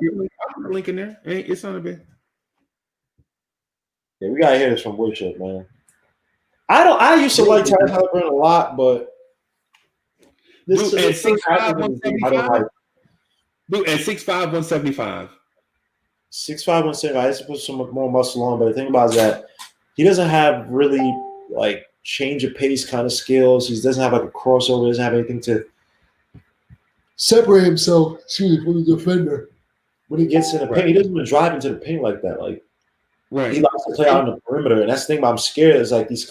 the link in there. It's on the bit. Yeah, we gotta hear this from Woodshed, man. I used to like Tyrese Halliburton a lot, but Dude, at 6'5", I don't 175. like Dude, at 6'5", 175. 6'5", 175. I used to put some more muscle on, but the thing about it is that he doesn't have really like change of pace kind of skills. He doesn't have like a crossover. Doesn't have anything to separate himself. Excuse me, from the defender. When he gets in the paint, he doesn't even drive into the paint like that. Like he likes to play out on the perimeter, and that's the thing. About I'm scared is like these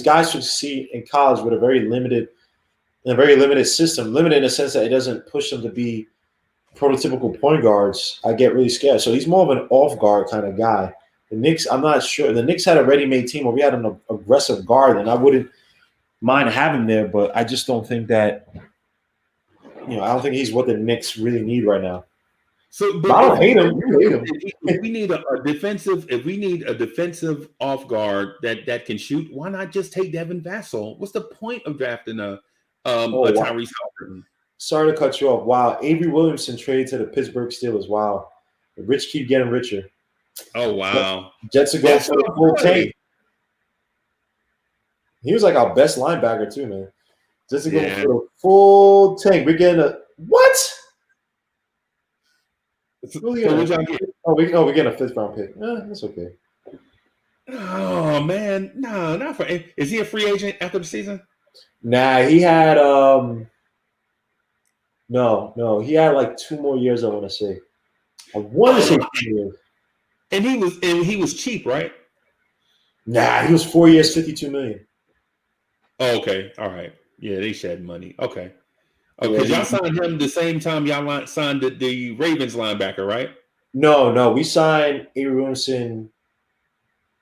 guys succeed in college with a very limited system. Limited in the sense that it doesn't push them to be prototypical point guards. I get really scared. So he's more of an off guard kind of guy. The Knicks, I'm not sure. The Knicks had a ready-made team where we had an aggressive guard, and I wouldn't mind having there, but I just don't think that, I don't think he's what the Knicks really need right now. So, but I don't hate him. You hate him. If we need a defensive off guard that can shoot, why not just take Devin Vassell? What's the point of drafting a Tyrese Halliburton? Sorry to cut you off. Wow, Avery Williamson traded to the Pittsburgh Steelers. Wow, the rich keep getting richer. Oh wow, Jets are going for the full tank. He was like our best linebacker too, man. Jets are going for the full tank. We're getting a what? We're getting a 5th round pick. That's okay. Oh man, no, not for. Is he a free agent after the season? Nah, he had no, he had like 2 more years. I want to say. I want to say 2 years. And he was cheap, right? Nah, he was 4 years, $52 million. Oh, okay, all right. Yeah, they shed money. Okay. Because y'all signed him the same time y'all signed the Ravens linebacker, right? No. We signed Avery Williamson.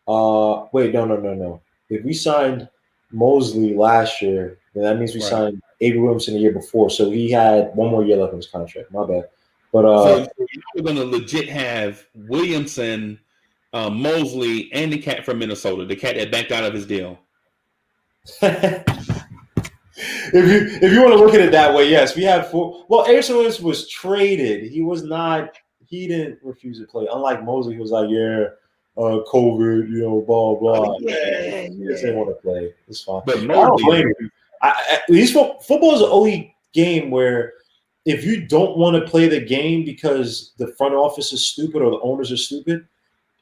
Wait, no. If we signed Mosley last year, then that means we signed Avery Williamson the year before. So he had 1 more year left in his contract. My bad. But so you're gonna legit have Williamson, Mosley, and the cat from Minnesota, the cat that backed out of his deal. If you want to look at it that way, yes, we have 4. Well, Anderson Williams was traded. He didn't refuse to play. Unlike Mosley, who was like, COVID, blah blah. He didn't want to play. It's fine. But I don't blame him. Football is the only game where if you don't want to play the game because the front office is stupid or the owners are stupid,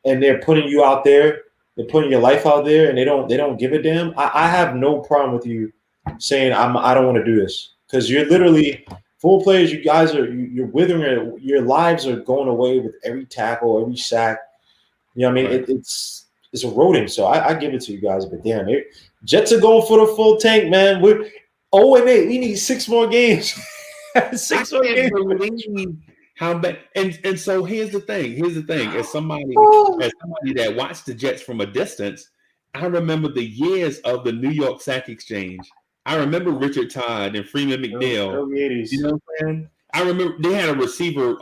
and they're putting you out there, they're putting your life out there, and they don't give a damn. I have no problem with you saying I don't want to do this, because you're literally full players. You guys you're withering. Your lives are going away with every tackle, every sack. You know what I mean? It's eroding. So I give it to you guys. But damn, Jets are going for the full tank, man. We're 0-8. We need 6 more games. 6 more games. How bad? And so here's the thing. As somebody that watched the Jets from a distance, I remember the years of the New York Sack Exchange. I remember Richard Todd and Freeman McNeil. Early 80s. You know what I'm saying? I remember they had a receiver,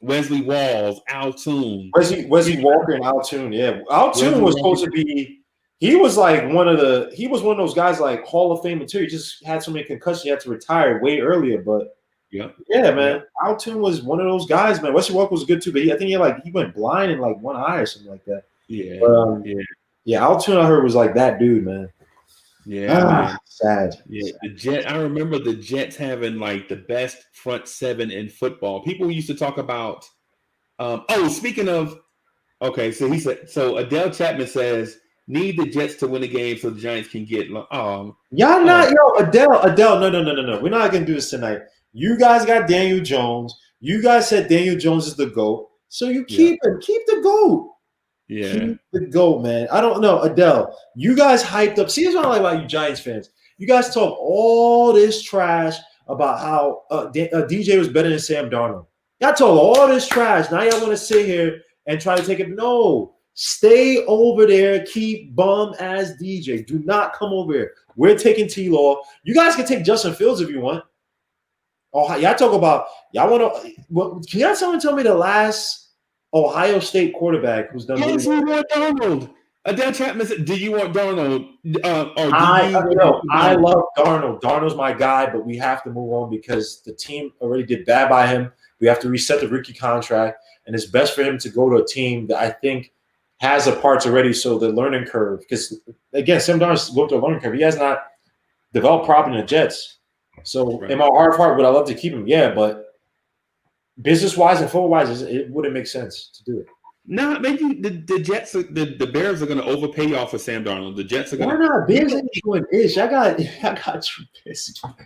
Wesley Walls, Al Toon. Wesley Walker and Al Toon. Yeah, Al Toon was supposed to be. He was like one of those guys like Hall of Fame material. He just had so many concussions, he had to retire way earlier. But yeah, man, yeah. Al Toon was one of those guys, man. Wesley Walker was good too, but I think he went blind in like one eye or something like that. Yeah, but, yeah. Al Toon, I heard, was like that dude, man. Yeah, sad. Yeah, I remember the Jets having like the best front 7 in football. People used to talk about. Speaking of, so Adele Chapman says need the Jets to win a game so the Giants can get. Adele. No. We're not gonna do this tonight. You guys got Daniel Jones. You guys said Daniel Jones is the GOAT, so you keep him. Keep the GOAT. Yeah. Keep the GOAT, man. I don't know, Adele. You guys hyped up. See, that's what I like about you Giants fans. You guys talk all this trash about how DJ was better than Sam Darnold. Y'all talk all this trash. Now y'all want to sit here and try to take it. No. Stay over there. Keep bum ass DJ. Do not come over here. We're taking T-Law. You guys can take Justin Fields if you want. Oh, y'all talk about y'all want to. Can y'all someone tell me the last Ohio State quarterback who's done? Yes, we want Donald. Adele Chapman said, "Do you want Donald? Or do you want I Donald?" love Darnold. Darnold's my guy, but we have to move on because the team already did bad by him. We have to reset the rookie contract, and it's best for him to go to a team that I think has the parts already. So the learning curve, because again, Sam Darnold's going through a learning curve. He has not developed properly in the Jets. So Right. in my heart, would I love to keep him? Yeah, but business-wise and football-wise, it wouldn't make sense to do it. No, maybe the Jets, the Bears are going to overpay y'all for Sam Darnold. The Jets are going Why to. not? Bears ain't doing ish. I got Trubisky.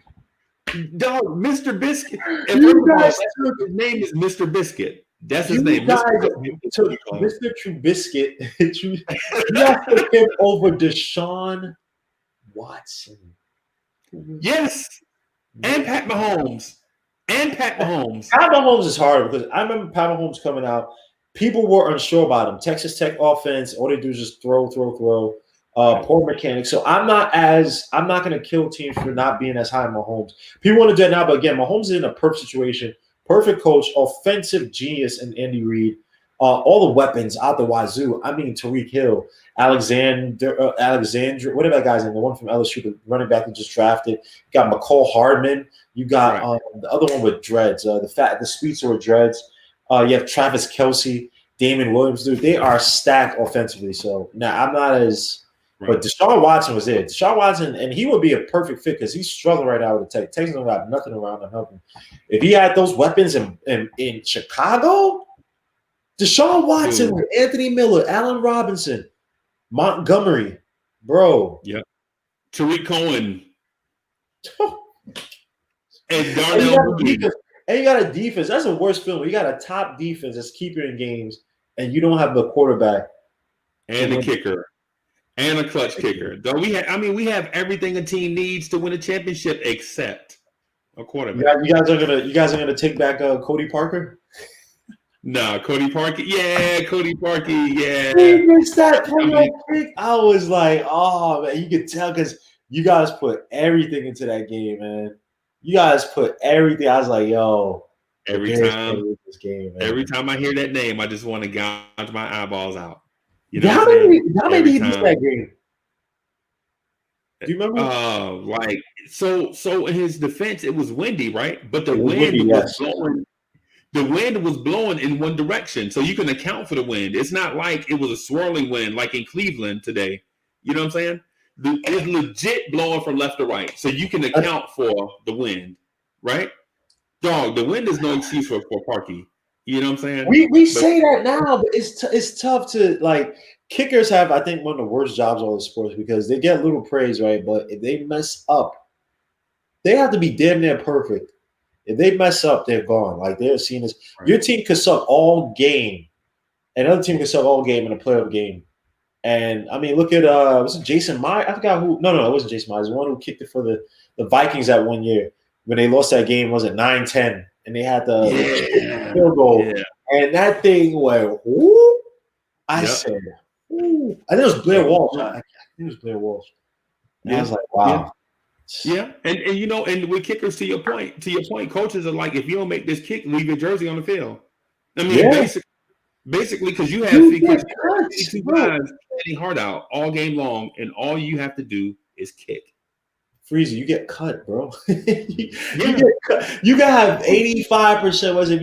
Dog, Mr. Biscuit. And You first of all, guys his name is Mr. Biscuit. That's his You name. guys took Mr. Mr. Trubisky. You guys took him over Deshaun Watson. Yes, and Pat Mahomes. Pat Mahomes is hard because I remember Pat Mahomes coming out. People were unsure about him. Texas Tech offense, all they do is just throw. Poor mechanics. So I'm not going to kill teams for not being as high on Mahomes. People want to do it now, but again, Mahomes is in a perfect situation. Perfect coach, offensive genius in Andy Reid. All the weapons out the wazoo. I mean, Tariq Hill, Alexander, whatever that guy's name, the one from LSU, the running back that just drafted. You got McCall Hardman. You got the other one with dreads, the speedster with dreads. You have Travis Kelce, Damon Williams. Dude, they are stacked offensively. So now I'm not as. Right. But Deshaun Watson was there. Deshaun Watson, and he would be a perfect fit because he's struggling right now with the Tech. Texans don't got nothing around him helping. If he had those weapons in Chicago, Deshaun Watson, with Anthony Miller, Allen Robinson, Montgomery, bro. Yep. Tariq Cohen. And Darnell Mooney. And you got a defense. That's the worst feeling. You got a top defense that's keeping you in games, and you don't have the quarterback. And the kicker. And a clutch kicker. Though we have everything a team needs to win a championship except a quarterback. You guys are gonna take back Cody Parker? No, Cody Parker. Yeah, Cody Parker. Yeah. He missed that playoff kick. I was like, oh man, you could tell because you guys put everything into that game, man. You guys put everything. I was like, yo. Every time I hear that name, I just want to gouge my eyeballs out. You know how many did he miss that game? Do you remember? So in his defense, it was windy, right? But the wind was blowing. The wind was blowing in one direction, so you can account for the wind. It's not like it was a swirling wind like in Cleveland today. You know what I'm saying? It's legit blowing from left to right, so you can account for the wind, right? Dog, the wind is no excuse for Parkey. You know what I'm saying? We say that now, but it's tough to like. Kickers have, I think, one of the worst jobs of all the sports because they get little praise, right? But if they mess up, they have to be damn near perfect. If they mess up, they're gone. Like they're seen as your team could suck all game, another team could suck all game in a playoff game. And I mean, look at was it Jason Myers? I forgot who. No, it wasn't Jason Myers. The one who kicked it for the Vikings that one year when they lost that game. Was it 9-10? And they had the field goal, and that thing went. Whoop, I said. Ooh. I think it was Blair Walsh. I think it was Blair Walsh. And I was like, wow. Yeah. And you know, and with kickers, to your point, coaches are like, if you don't make this kick, leave your jersey on the field. I mean, basically, because you have two guys hitting hard out all game long, and all you have to do is kick. Freezy, you get cut, bro. You get cut. You gotta have 85%. Was if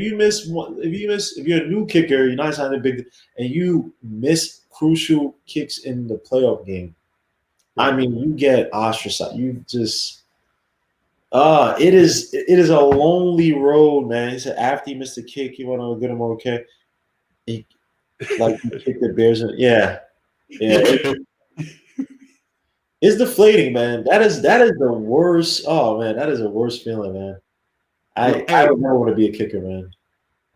you're a new kicker, you're not signing a big, and you miss crucial kicks in the playoff game. I mean, you get ostracized. You just, it is a lonely road, man. He said after he missed the kick, he went on a good amount. Okay, he kicked the Bears. Yeah. It's deflating, man. That is the worst. Oh man, that is the worst feeling, man. I don't want to be a kicker, man.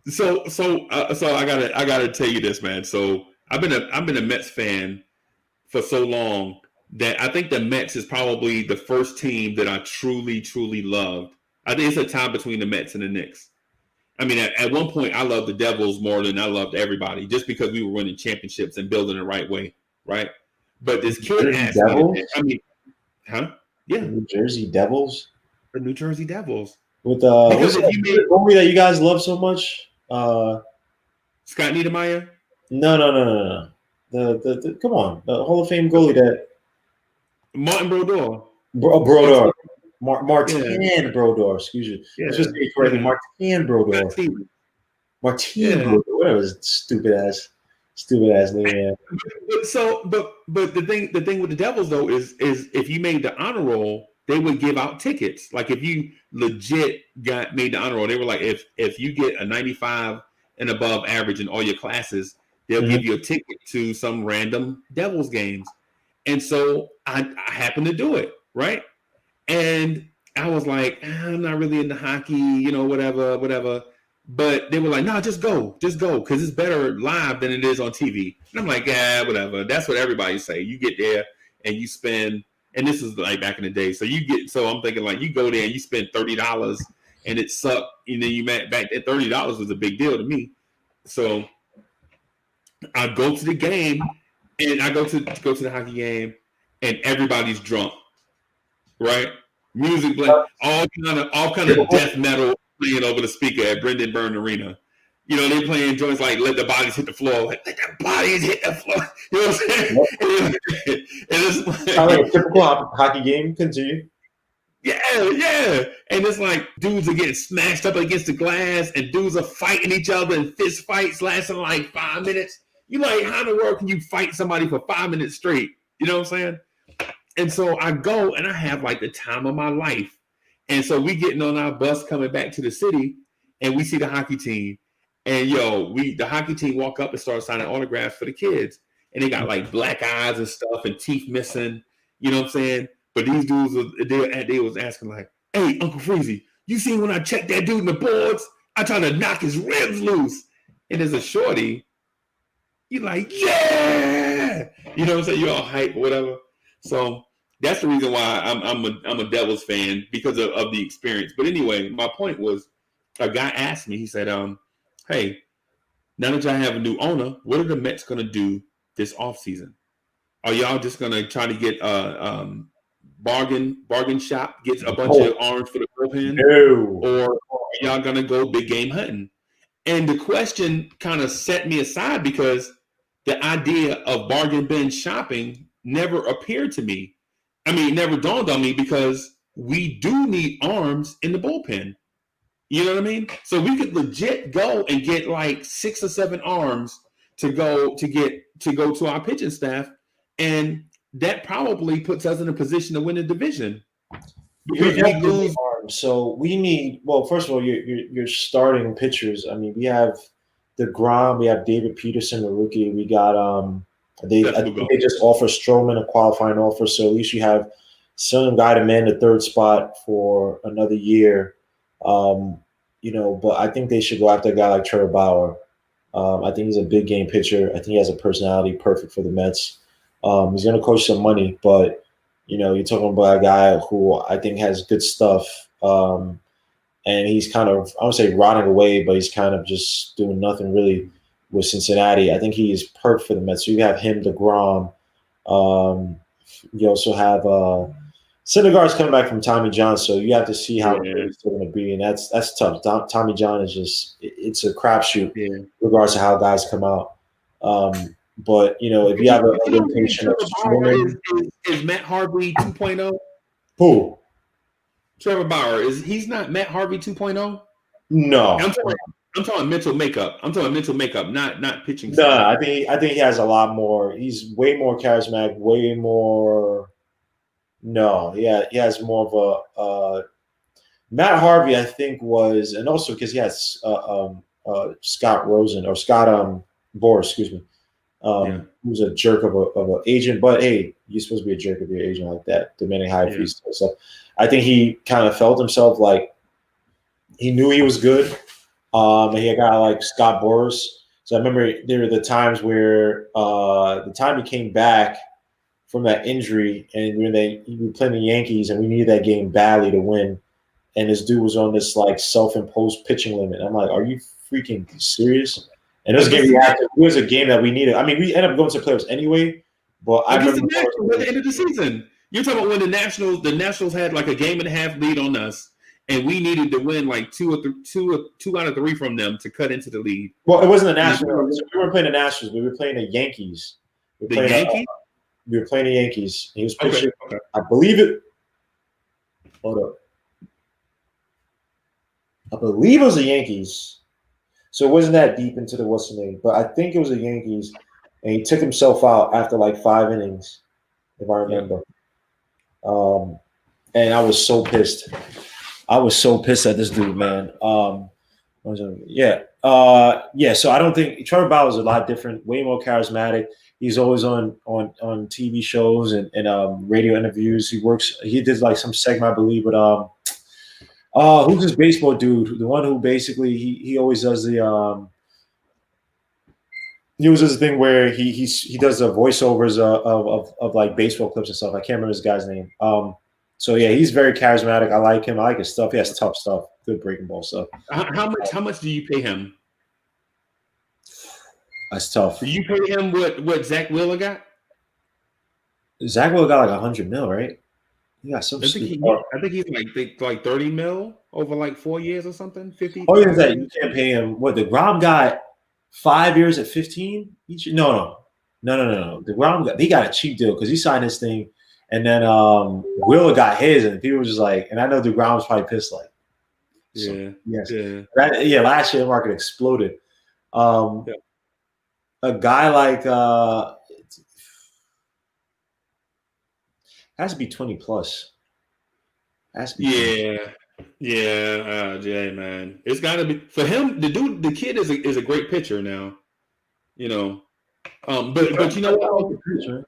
So I gotta tell you this, man. So I've been a Mets fan for so long that I think the Mets is probably the first team that I truly, truly loved. I think it's a tie between the Mets and the Knicks. I mean, at one point, I loved the Devils more than I loved everybody, just because we were winning championships and building the right way, right? But this kid Jersey asked me Devils? to, I mean, huh? The Yeah, New Jersey Devils? the New Jersey Devils. With Because what's if you made the goalie that you guys love so much? Scott Niedermeyer, No. The come on, the Hall of Fame goalie that Martin Brodeur, Brodeur. yeah, Martin Brodeur, excuse me. yeah, Let's just say it correctly. yeah, Martin Brodeur. Stevens. Martin Yeah. Brodeur. Whatever his stupid ass name, man. But the thing with the Devils though is if you made the honor roll, they would give out tickets. Like if you legit made the honor roll, they were like if you get a 95 and above average in all your classes, they'll give you a ticket to some random Devils games. And so I happened to do it, right? And I was like, I'm not really into hockey, whatever. But they were like, no, just go, because it's better live than it is on TV. And I'm like, yeah, whatever. That's what everybody say. You get there and you spend, and this is like back in the day. So I'm thinking like you go there and you spend $30 and it sucked. And then you met back at $30 was a big deal to me. So I go to the game and I go to the hockey game and everybody's drunk, right? Music playing, all kind of death metal playing over the speaker at Brendan Byrne Arena. They playing joints like "Let the Bodies Hit the Floor," like "Let the Bodies Hit the Floor." You know what I'm saying? Yep. And it's like a typical hockey game. Continue. Yeah. And it's like dudes are getting smashed up against the glass, and dudes are fighting each other in fist fights lasting like 5 minutes. You like, how in the world can you fight somebody for 5 minutes straight? You know what I'm saying? And so I go and I have like the time of my life. And so we getting on our bus coming back to the city and we see the hockey team. And the hockey team walk up and start signing autographs for the kids. And they got like black eyes and stuff and teeth missing. You know what I'm saying? But these dudes, they was asking like, hey, Uncle Freezy, you seen when I checked that dude in the boards? I tried to knock his ribs loose. And there's a shorty. You're like, yeah. You know what I'm saying? You're all hype or whatever. So that's the reason why I'm a Devils fan, because of the experience. But anyway, my point was, a guy asked me, he said, hey, now that y'all have a new owner, what are the Mets going to do this offseason? Are y'all just going to try to get bargain shop, gets a bunch of arms for the bullpen? No. Or are y'all going to go big game hunting? And the question kind of set me aside because the idea of bargain bin shopping never appeared to me. I mean, it never dawned on me because we do need arms in the bullpen. You know what I mean? So we could legit go and get like 6 or 7 arms to go to our pitching staff, and that probably puts us in a position to win the division. Because we lose arms, so we need. Well, first of all, you're starting pitchers. I mean, we have DeGrom, we have David Peterson, the rookie. We got I think they just offer Stroman a qualifying offer, so at least you have some guy to man the third spot for another year. But I think they should go after a guy like Trevor Bauer. I think he's a big game pitcher. I think he has a personality perfect for the Mets. He's going to coach some money, but you're talking about a guy who I think has good stuff. And he's kind of, I don't say rotting away, but he's kind of just doing nothing really with Cincinnati. I think he is perfect for the Mets. So you have him, DeGrom. You also have Syndergaard's coming back from Tommy John, so you have to see how it's going to be, and that's tough. Tommy John is it's a crapshoot in regards to how guys come out. But if you have a rotation of is Matt Harvey 2.0? Who? Trevor Bauer he's not Matt Harvey 2.0? No, I'm talking mental makeup. I'm talking mental makeup, not pitching. No, I think he has a lot more. He's way more charismatic, way more. No, he has more of a Matt Harvey, I think, was, and also because he has Scott Boras, excuse me, who's a jerk of an agent. But hey, you're supposed to be a jerk of your agent like that, demanding high fees. So I think he kind of felt himself like he knew he was good. And he had a guy like Scott Boras. So I remember there were the times where the time he came back from that injury, and we were playing the Yankees, and we needed that game badly to win. And this dude was on this like self-imposed pitching limit. I'm like, are you freaking serious? And it was a game it was a game that we needed. I mean, we ended up going to playoffs anyway, but I Against remember the Nationals at the end of the season. You're talking about when the Nationals had like a game and a half lead on us, and we needed to win like two out of three from them to cut into the lead. Well, it wasn't the Nationals. We weren't playing the Nationals. We were playing the Yankees. We were playing the Yankees. He was pitching. Okay. I believe it. Hold up. I believe it was the Yankees. So it wasn't that deep into the what's the name, but I think it was the Yankees, and he took himself out after like 5 innings, if I remember. Yeah. And I was so pissed. I was so pissed at this dude, man. Yeah. So I don't think Trevor Bauer is a lot different, way more charismatic. He's always on TV shows and radio interviews. He did like some segment, I believe, with who's this baseball dude? The one who basically he always does the he always does the thing where he does the voiceovers of like baseball clips and stuff. I can't remember this guy's name. So yeah, he's very charismatic. I like him. I like his stuff. He has tough stuff. Good breaking ball stuff. How much do you pay him? That's tough. Do you pay him what Zach Wheeler got? Zach Wheeler got like $100 million, right? Yeah, some. I think he's like 30 mil over like 4 years or something. 50. Oh, yeah, that you can't pay him. What the Grom got 5 years at 15 each? No. The Grom he got a cheap deal because he signed his thing, and then Wheeler got his, and people were just like, and I know the Grom was probably pissed, like, so, last year the market exploded. A guy like has to be 20 plus. Has to be 20. Jay, man, it's got to be for him. The kid is a great pitcher now, you know. But you know what?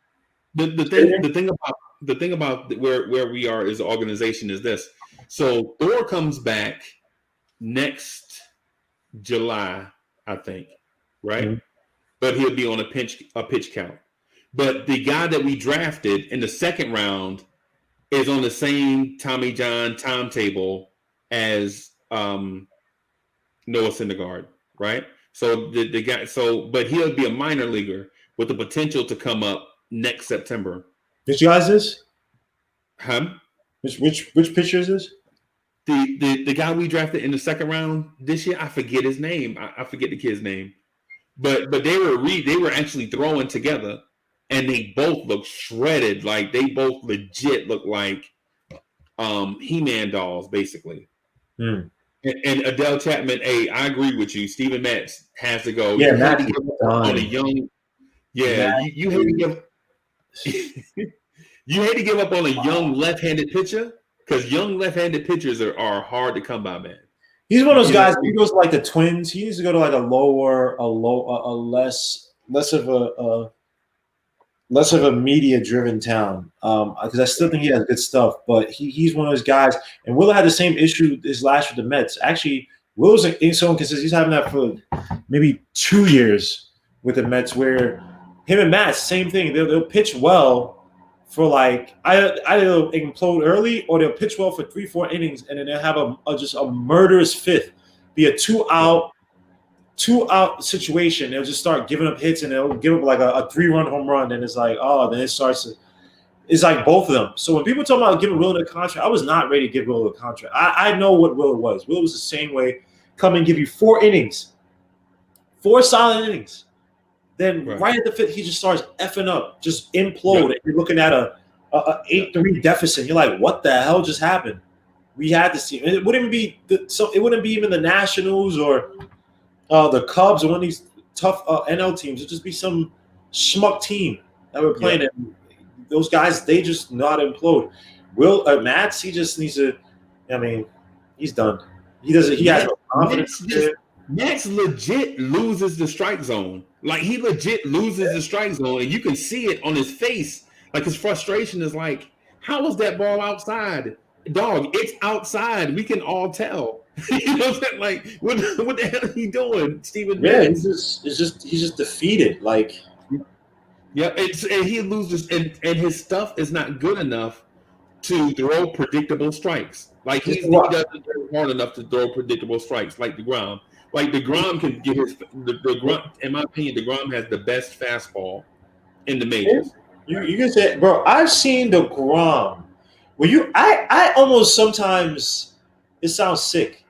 The thing about where we are as an organization is this. So Thor comes back next July, I think, right? Mm-hmm. But he'll be on a pitch count. But the guy that we drafted in the second round is on the same Tommy John timetable as Noah Syndergaard, right? So the guy, but he'll be a minor leaguer with the potential to come up next September. Which guy is this? Huh? Which pitcher is this? The guy we drafted in the second round this year, I forget his name. I forget the kid's name. But they were actually throwing together, and they both look shredded. Like they both legit look like He-Man dolls, basically. And Adele Chapman, I agree with you. Steven Matz has to go. Yeah, Matt on a young. Yeah, you hate to give. You hate to give up on a young left-handed pitcher because young left-handed pitchers are hard to come by, man. He's one of those guys. He goes to like the Twins. He needs to go to like a less of a media-driven town. Because I still think he has good stuff, but he's one of those guys. And Will had the same issue this last with the Mets. Actually, Will's so inconsistent. He's having that for maybe 2 years with the Mets, where him and Matt, same thing. They'll pitch well for like either they'll implode early or they'll pitch well for 3-4 innings, and then they'll have just a murderous fifth, be a two out situation. They'll just start giving up hits, and they'll give up like a 3-run home run, and it's like, then it starts to. It's like both of them. So when people talk about giving Will a contract, I was not ready to give Will a contract. I know what Will was. Will was the same way. Come and give you 4 innings, 4 solid innings. Then right at the fifth, he just starts effing up, just implode. And you're looking at a 8-3 deficit. You're like, what the hell just happened? We had this team. It wouldn't be it wouldn't be even the Nationals or the Cubs or one of these tough NL teams. It'd just be some schmuck team that we're playing. And those guys, they just not implode. Matz, he just needs to. I mean, he's done. He doesn't. He has no confidence. Max legit loses the strike zone. Like he legit loses the strike zone, and you can see it on his face. Like his frustration is like, how is that ball outside? Dog, it's outside. We can all tell. You know what I'm saying? Like, what the hell are you doing, Steven Yeah, Matz? he's just defeated. Like, Yeah, and he loses, and his stuff is not good enough to throw predictable strikes. Like just he what? doesn't throw hard enough to throw predictable strikes like DeGrom. Like DeGrom can get the Grom. In my opinion, DeGrom has the best fastball in the majors. You can say, bro. I've seen the Grom. Where I almost sometimes. It sounds sick.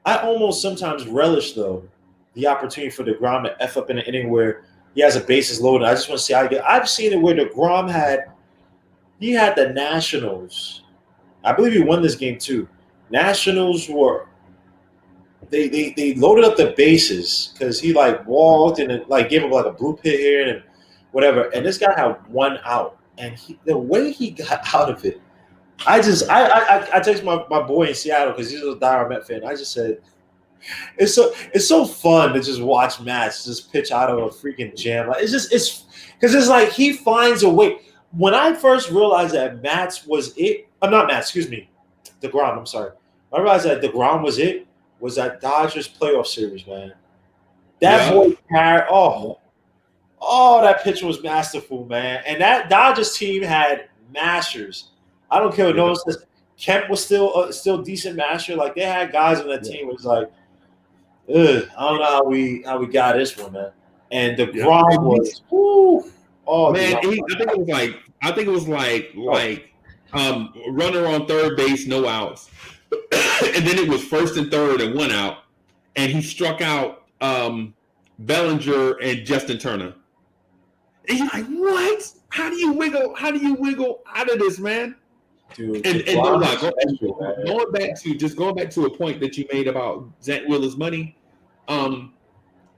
I almost sometimes relish though the opportunity for the Grom to f up in an inning where he has a bases loaded. I just want to see how he get. I've seen it where the Grom he had the Nationals. I believe he won this game too. Nationals were they loaded up the bases because he like walked and it, like gave him like a blue pit here and whatever. And this guy had one out, and the way he got out of it, I texted my boy in Seattle because he's a diehard Met fan. I just said it's so fun to just watch Matz just pitch out of a freaking jam. Like, it's because it's like he finds a way. When I first realized that Matz was it, I'm not Matz, excuse me, DeGrom. I'm sorry. I realized that DeGrom was it. Was that Dodgers playoff series, man? That Yeah, boy carried. That pitch was masterful, man. And that Dodgers team had mashers. I don't care what no yeah, one says. Kemp was still decent masher. Like they had guys on that yeah, team. It was like, ugh, I don't know how we got this one, man. And the yeah. Grom was, woo, oh, Man, dude, I think it was runner on third base, no outs, and then it was first and third and one out, and he struck out Bellinger and Justin Turner. And you're like, what? How do you wiggle? How do you wiggle out of this, man? dude, And the and no Grom lie, was special, man. going back to a point that you made about Zach Wheeler's money. Um,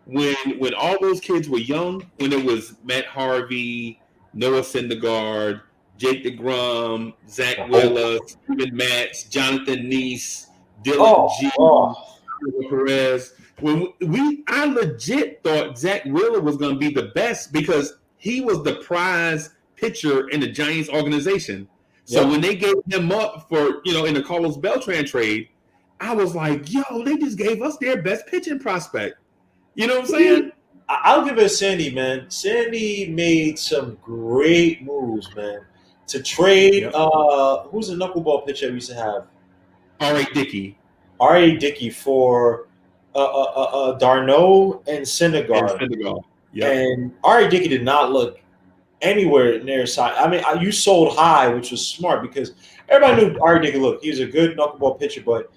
when all those kids were young, when it was Matt Harvey, Noah Syndergaard, Jake DeGrom, Zach The whole, Wheeler, Steven Matz, Jonathan Neese, Dylan oh, G, oh, Perez. I legit thought Zach Wheeler was going to be the best because he was the prize pitcher in the Giants organization. So yep. when they gave him up for in the Carlos Beltran trade, I was like, yo, they just gave us their best pitching prospect. You know what I'm saying? I'll give it to Sandy, man. Sandy made some great moves, man. To trade, Yep. who's the knuckleball pitcher we used to have? All right, Dickey R.A. Dickey for Darno and and Syndergaard. Syndergaard. Yep. And R.A. Dickey did not look anywhere near side. I mean, you sold high, which was smart because everybody knew R.A. Dickey. Look, he was a good knuckleball pitcher, but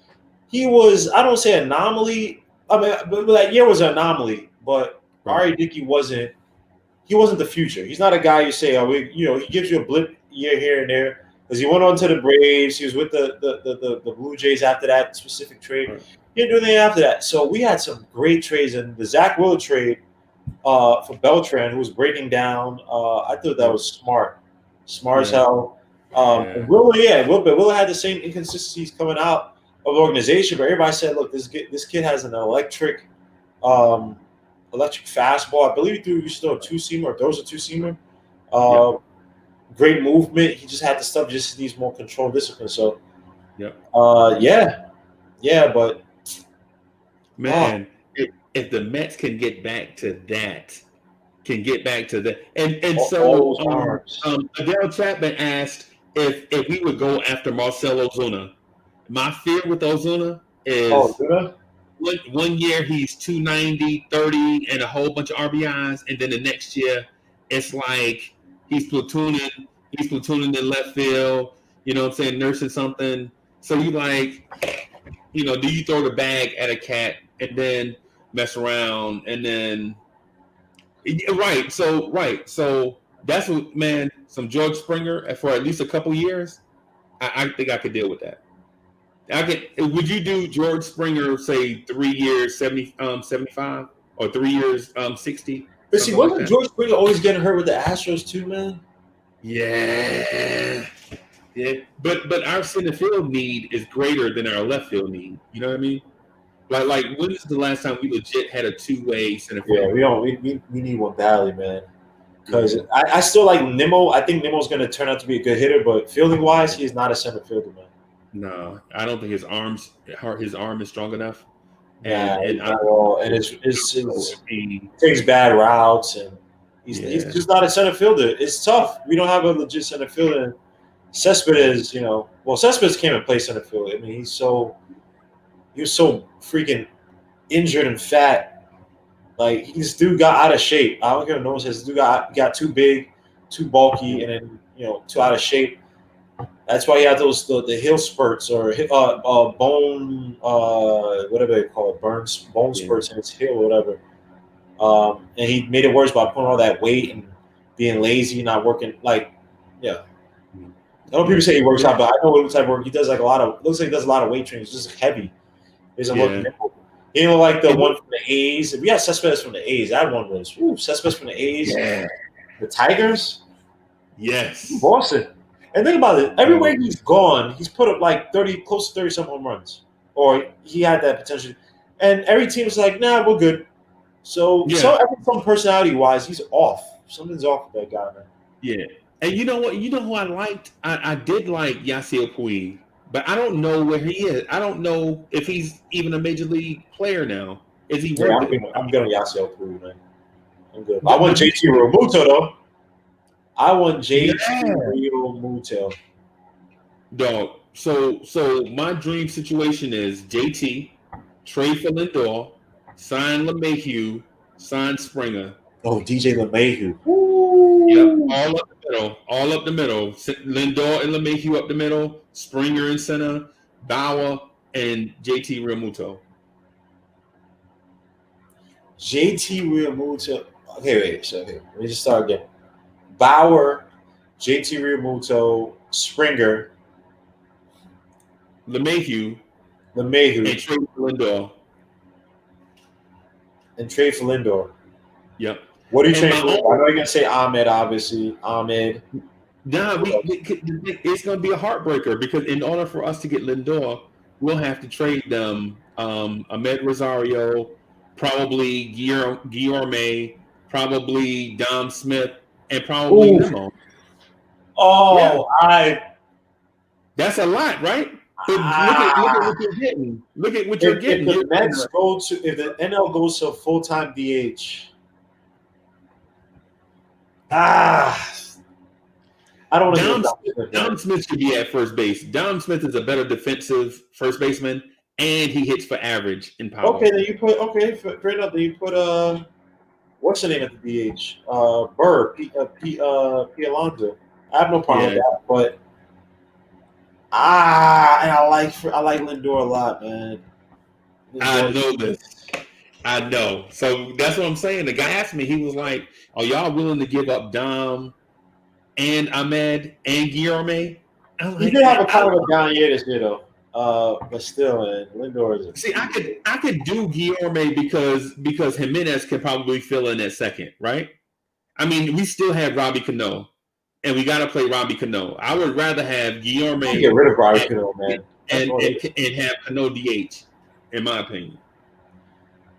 he was, I don't say anomaly. I mean, but that year was an anomaly, but Right. R.A. Dickey wasn't. He wasn't the future. He's not a guy you say, he gives you a blip year here and there because he went on to the Braves. He was with the Blue Jays after that specific trade. Right. He didn't do anything after that. So we had some great trades, and the Zach Wheeler trade for Beltran, who was breaking down. I thought that was smart as Yeah. hell. And Wheeler had the same inconsistencies coming out of the organization, but everybody said, "Look, this kid has an electric fastball. I believe he used to throw a two-seamer or throws a two-seamer. Great movement. He just had the stuff. Just needs more control, discipline. So, Yep. but Man, if the Mets can get back to that, and all so those arms. Adele Chapman asked if we would go after Marcell Ozuna. My fear with Ozuna is one year he's 290, 30, and a whole bunch of RBIs, and then the next year it's like he's platooning in left field. You know what I'm saying, nursing something. So you do you throw the bag at a cat and then mess around and then right? So that's what, man. Some George Springer for at least a couple years. I think I could deal with that. Would you do George Springer, say 3 years, 75, or 3 years, 60? But see, wasn't George Springer always getting hurt with the Astros too, man? Yeah. But our center field need is greater than our left field need. You know what I mean? Like when is the last time we legit had a two-way center field? Yeah, we need one badly, man. Because I still like Nimmo. I think Nimmo's going to turn out to be a good hitter, but fielding wise, he's not a center fielder, man. No, I don't think his arm is strong enough. Nah, And he's I not at all. And don't know if it's he, takes bad routes, and he's yeah, just not a center fielder. It's tough. We don't have a legit center fielder. Cespedes, Cespedes came and played center field. I mean, he was so freaking injured and fat. Like this dude got out of shape. I don't care what no one says. This dude got too big, too bulky, and then too out of shape. That's why he had the hill spurts or bone whatever they call it, bone yeah, spurts in his heel or whatever. And he made it worse by putting all that weight and being lazy, not working. Like, yeah. I know people yeah, say he works out, but I know what type of work he does. Like looks like he does a lot of weight training. It's just heavy. He doesn't look yeah. nimble. He didn't look like the And one from the A's. If we had Cespedes from the A's, that one was Cespedes from the A's. yeah, The Tigers, yes. Boston. And think about it. Oh, Everywhere he's gone, he's put up like 30, close to 30 some home runs, or he had that potential. And every team was like, "Nah, we're good." So, yeah, some personality wise, he's off. Something's off with that guy, man. yeah. And you know what? You know who I liked? I did like Yasiel Puig, but I don't know where he is. I don't know if he's even a major league player now. Is he Yeah, worth it? I'm gonna Yasiel Puig, man. I'm good. I But want you JT Realmuto though. I want JT yeah, Realmuto. dog. So my dream situation is JT, trade for Lindor, sign LeMahieu, sign Springer. Oh, DJ LeMahieu. Yep, Woo! all up the middle, all up the middle. Lindor and LeMahieu up the middle, Springer in center, Bauer and JT Realmuto. JT Realmuto. Okay, wait. So okay, let me just start again. Bauer, JT Realmuto, Springer, LeMahieu and LeMahieu, trade for Lindor. and trade for Lindor. Yep. What are you And trading my for? I own, know you're gonna say Ahmed, obviously. Ahmed. nah, What else? it's going to be a heartbreaker because in order for us to get Lindor, we'll have to trade them Ahmed Rosario, probably Guillaume, probably Dom Smith, and probably Ooh. Nemo. Yeah, Oh, that's a lot, right? But look at ah. what you're getting. Look at what you're If getting. the You're getting Mets go to if the NL goes to full time DH, ah, I don't want to give Dom Dom Smith, Smith, man. Dom Smith should be at first base. Dom Smith is a better defensive first baseman, and he hits for average in power. Okay, then you put fair enough. Then you put what's the name at the DH? Burr, P. Alonso. I have no problem with Yeah, that, but and I like Lindor a lot, man. I Lindor, know this. I know. So that's what I'm saying. The guy asked me, he was like, "Are y'all willing to give up Dom and Ahmed and Guillaume?" I'm he like, did have a I kind of a down year this year though. But still, man, Lindor is. see. I could do Guillaume because Jimenez can probably fill in at second, right? I mean, we still have Robbie Cano, and we got to play Robbie Cano. I would rather have Guillaume I get rid of Barrett, at, man. and have Cano DH, in my opinion.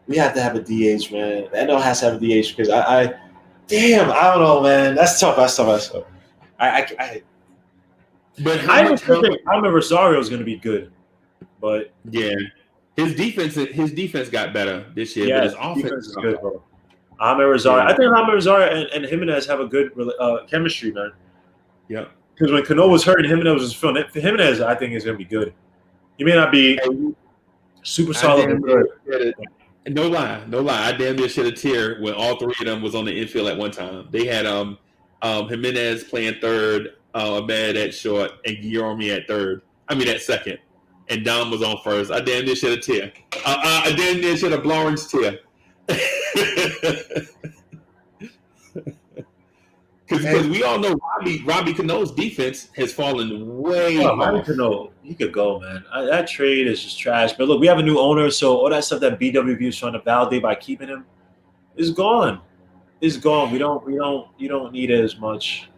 We have to have a DH, man. The NL has to have a DH because damn, I don't know, man. That's tough. That's tough. I But how I was much? How thinking much? Alvin Rosario is going to be good, but Yeah, his defense got better this year, but yeah, his offense defense is dropped good, off. bro. Alvin Rosario. Yeah, I think Alvin Rosario and Jimenez have a good chemistry, man. yep. Because when Cano was hurt and Jimenez was feeling it, Jimenez, I think is going to be good. He may not be Hey, super I solid, but damn near good. shed it. No lie, no lie. I damn near shed a tear when all three of them was on the infield at one time. They had Jimenez playing third, Ahmed at short, and Guillaume at third. I mean at second, and Dom was on first. I damn near shed a tear. I damn near shed a Blorange tear. Because Hey, we all know Robbie Cano's defense has fallen way Robbie off. Cano, he could go, man. That trade is just trash. But look, we have a new owner, so all that stuff that BWV is trying to validate by keeping him is gone. Is gone. You don't need it as much.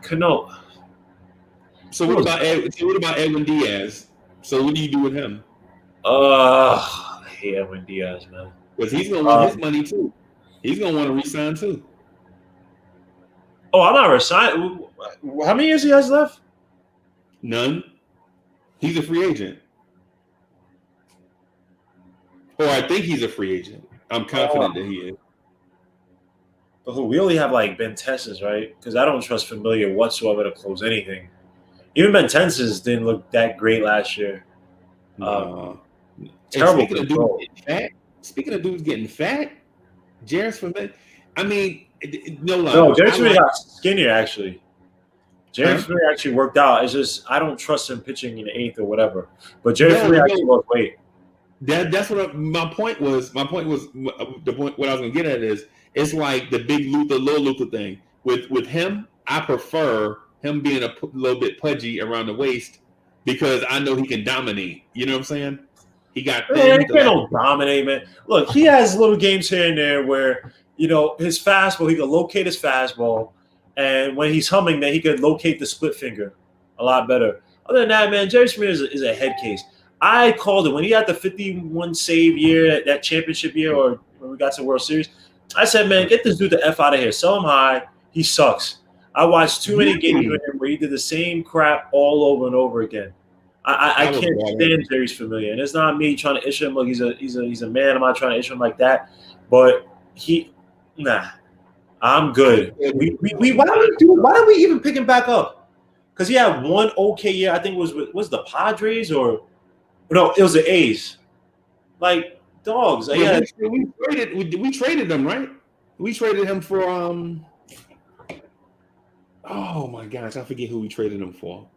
Cano. So Who what was about Edwin Diaz? So what do you do with him? I hate Edwin Diaz, man. Because he's gonna want his money too. He's gonna want to resign too. Oh, I'm not resigning. How many years he has left? None. He's a free agent. Or I think he's a free agent. I'm confident that he is. But we only have like Benteses, right? Because I don't trust Familia whatsoever to close anything. Even Benteses didn't look that great last year. No. Terrible And control. speaking of dudes getting fat, Jairus Familia. I mean, no lie. No, Jairus Familia got skinnier actually. Jairus Huh? Familia actually worked out. It's just I don't trust him pitching in the 8th or whatever. But Jairus Familia actually lost weight. That's what my point was. My point was the point. What I was going to get at is it's like the big Luther, little Luther thing. With him, I prefer him being a little bit pudgy around the waist because I know he can dominate. You know what I'm saying? He got thin. He can't dominate, man. Look, he has little games here and there where his fastball. He can locate his fastball, and when he's humming, man, he could locate the split finger a lot better. Other than that, man, Jairus Familia is a head case. I called it when he had the 51 save year, that championship year, or when we got to the World Series. I said, man, get this dude the F out of here. Sell him high. He sucks. I watched too many games with him where he did the same crap all over and over again. I can't stand Jairus Familia, and it's not me trying to issue him. Look, he's a man. I'm not trying to issue him like that. But I'm good. Why don't we even pick him back up? Because he had one okay year. I think it was the Padres or. No, it was the A's. Like dogs. Yeah, we traded them, right? We traded him for oh my gosh, I forget who we traded him for.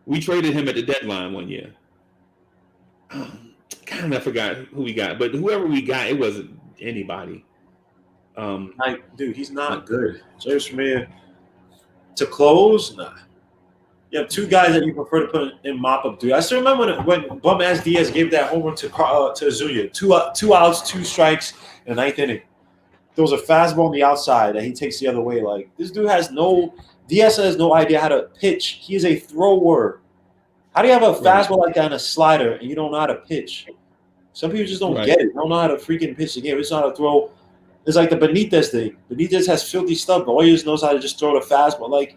We traded him at the deadline one year. God, I forgot who we got, but whoever we got, it wasn't anybody. Dude, he's not good. Jairus Familia to close, nah. You have two guys that you prefer to put in mop-up dude. I still remember when Bum-Ass Diaz gave that home run to Azulia. Two outs, 2 strikes in the 9th inning. There was a fastball on the outside that he takes the other way. Like, this dude Diaz has no idea how to pitch. He is a thrower. How do you have a fastball like that and a slider and you don't know how to pitch? Some people just don't get it. They don't know how to freaking pitch the game. They just know how to throw. It's like the Benitez thing. Benitez has filthy stuff, but all he just knows how to just throw the fastball. Like,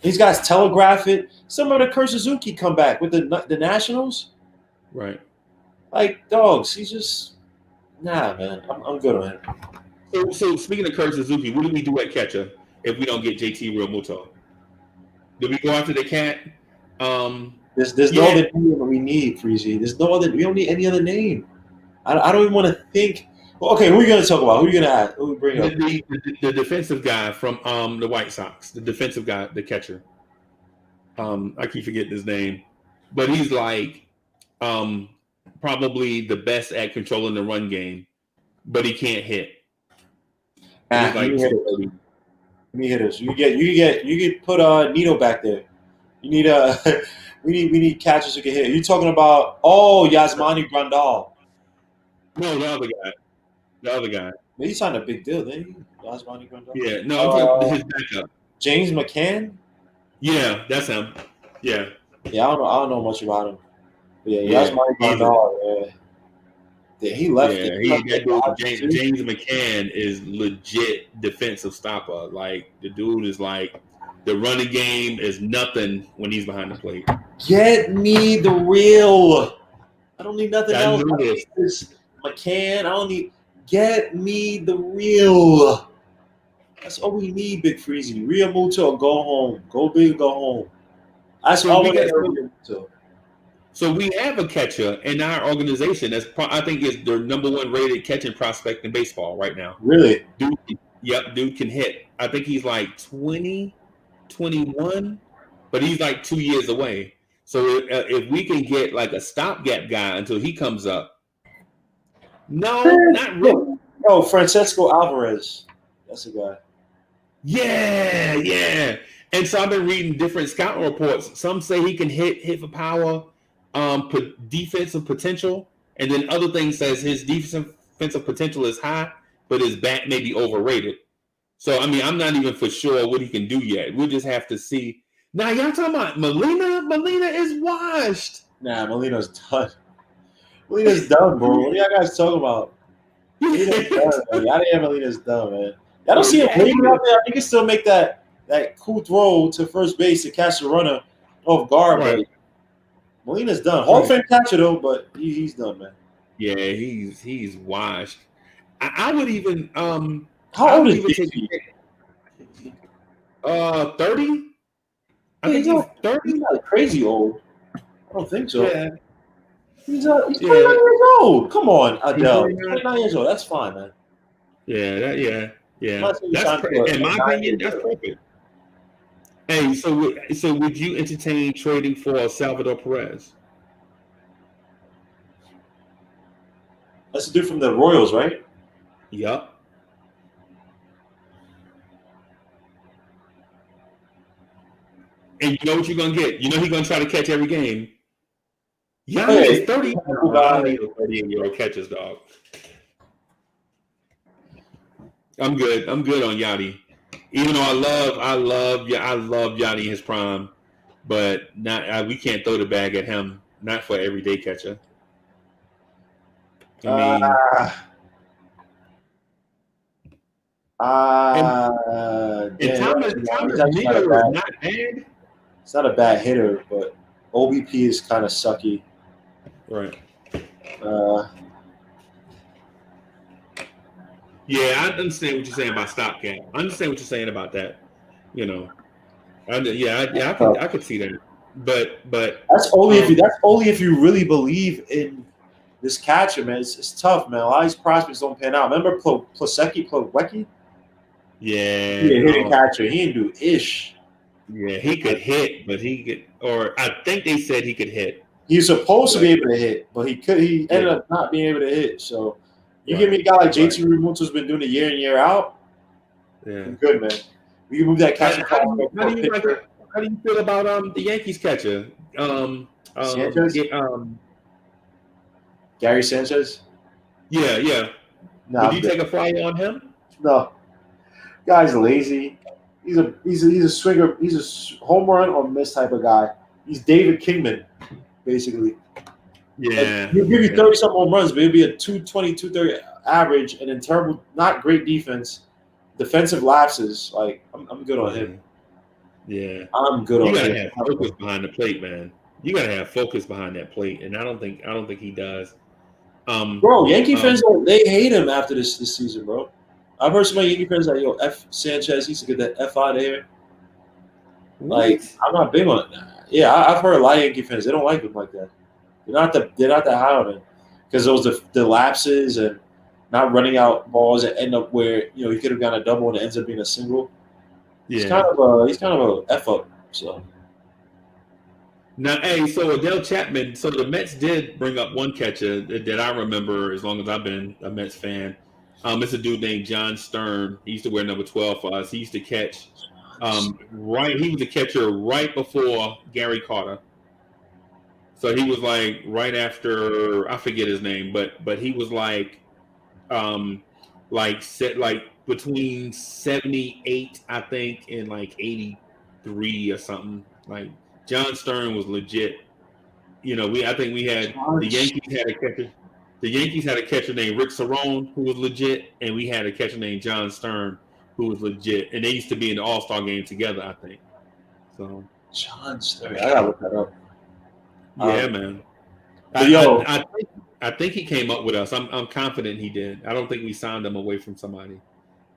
these guys telegraph it. Some of the Kurt Suzuki come back with the Nationals. Right. Like, dogs. He's just man. I'm good on him. So speaking of Kurt Suzuki, what do we do at catcher if we don't get JT Realmuto? Do we go after the cat? There's no other name that we need, Freezy. There's no other. We don't need any other name. I don't even want to think. Well, okay, who are you going to talk about? Who are you going to add? Who we bring up? The defensive guy from the White Sox. The defensive guy, the catcher. I keep forgetting his name, but he's like probably the best at controlling the run game, but he can't hit. Let me hit us. You get put Nito back there. You need we need catchers who can hit. You talking about Yasmani Grandal? No, the other guy. He signed a big deal, didn't he? Yasmani Grandal. Yeah, no, his backup. James McCann. Yeah, that's him. Yeah. Yeah, I don't know much about him. But Yasmani Grandal. Yeah, he left. James McCann is legit defensive stopper. Like, the dude is like, the running game is nothing when he's behind the plate. Get me the real. I don't need nothing else. McCann. I don't need. Get me the real. That's all we need, Big Freezy. Real Muto, go home. Go big, go home. That's all we need. So we have a catcher in our organization that's I think is the #1 rated catching prospect in baseball right now. Really? Dude can hit. I think he's like 20, 21, but he's like 2 years away. So if we can get like a stopgap guy until he comes up. No, not really. No, Francesco Alvarez. That's a guy. Yeah. And so I've been reading different scouting reports. Some say he can hit for power. Defensive potential, and then other things says his defensive potential is high, but his bat may be overrated. So, I mean, I'm not even for sure what he can do yet. We'll just have to see. Now, y'all talking about Molina? Molina is washed. Nah, Molina's done. Molina's done, bro. What are y'all guys talking about? Molina's done, man. Y'all didn't have Molina's done, man. Y'all don't see him waving out there. He can still make that cool throw to first base to catch the runner off guard, right. Molina's done. Hall of Fame catcher though, but he's done, man. Yeah, he's washed. I would even How I old would is even take JT? 30. I think he's 30. He's not crazy old. I don't think so. Yeah, He's 29 years old. Come on, Adele. He's 29 years old. That's fine, man. Yeah. I'm not saying you That's signed for in my 9 opinion, years that's old. perfect. Hey, so would you entertain trading for Salvador Perez? That's the dude from the Royals, right? Yup. And you know what you're gonna get. You know he's gonna try to catch every game. Yanni is 30. No, I don't need a 38-year-old catcher's dog. I'm good on Yanni. Even though I love Yanni in his prime, but not we can't throw the bag at him. Not for everyday catcher. I mean, and Thomas Miller is not bad. It's not a bad hitter, but OBP is kind of sucky. Right. Yeah, I understand what you're saying about stopgap. I understand what you're saying about that. You know, I could see that. But that's only if you really believe in this catcher, man. It's tough, man. A lot of these prospects don't pan out. Remember Plawecki? Yeah, he hitting catcher. He didn't do ish. Yeah, he could hit, but I think they said he could hit. He was supposed to be able to hit, but he ended up not being able to hit. So you give me a guy like JT Realmuto's been doing it year in, year out. Yeah, I'm good, man. We can move that catcher. How do you feel about the Yankees catcher? Sanchez? Gary Sanchez? Yeah. Nah, would you take a flyer on him? No. Guy's lazy. He's a swinger. He's a home run or miss type of guy. He's David Kingman, basically. Yeah. Like, he'll give you 30-something home runs, but he'll be a 220, 230 average, and in terrible, not great defense, defensive lapses. Like, I'm good on him. Yeah. I'm good on him. You gotta have focus behind the plate, man. You gotta have focus behind that plate, and I don't think he does. Bro, Yankee fans, they hate him after this season, bro. I've heard some Yankee fans like, yo, F Sanchez, he used to get that F out of here. Like, I'm not big on it. Yeah, I've heard a lot of Yankee fans. They don't like him like that. They're not that high on him because those the lapses and not running out balls that end up where he could have gotten a double and it ends up being a single. Yeah, he's kind of a F up. So now, hey, so Adele Chapman. So the Mets did bring up one catcher that I remember as long as I've been a Mets fan. It's a dude named John Stern. He used to wear number 12 for us. He used to catch. He was a catcher right before Gary Carter. So he was like right after, I forget his name, but he was like between 78, I think, and like 83 or something. Like John Stern was legit. I think we had the Yankees had a catcher. The Yankees had a catcher named Rick Cerrone who was legit, and we had a catcher named John Stern who was legit, and they used to be in the All-Star game together, I think. So John Stern, I gotta look that up. Yeah, man. I think he came up with us. I'm confident he did. I don't think we signed him away from somebody.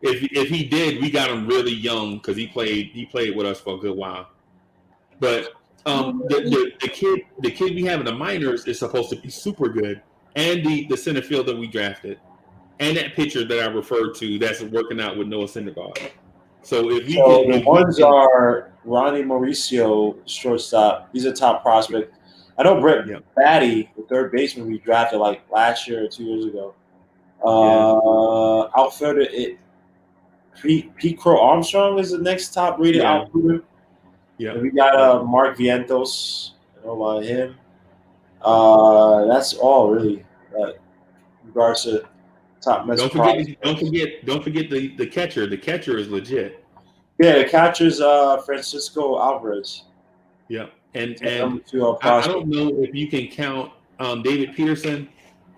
If he did, we got him really young because he played with us for a good while. But the kid we have in the minors is supposed to be super good, and the center fielder we drafted, and that pitcher that I referred to that's working out with Noah Syndergaard. So the ones are Ronnie Mauricio, shortstop. He's a top prospect. I know Brett Batty, the third baseman we drafted like last year or 2 years ago. Outfielder, Pete Crow Armstrong is the next top rated outfielder. Yeah, and we got Mark Vientos. I know about him. That's all really. In regards to top Mets. Don't forget the catcher. The catcher is legit. Yeah, the catcher's Francisco Alvarez. Yeah, and I don't know if you can count David Peterson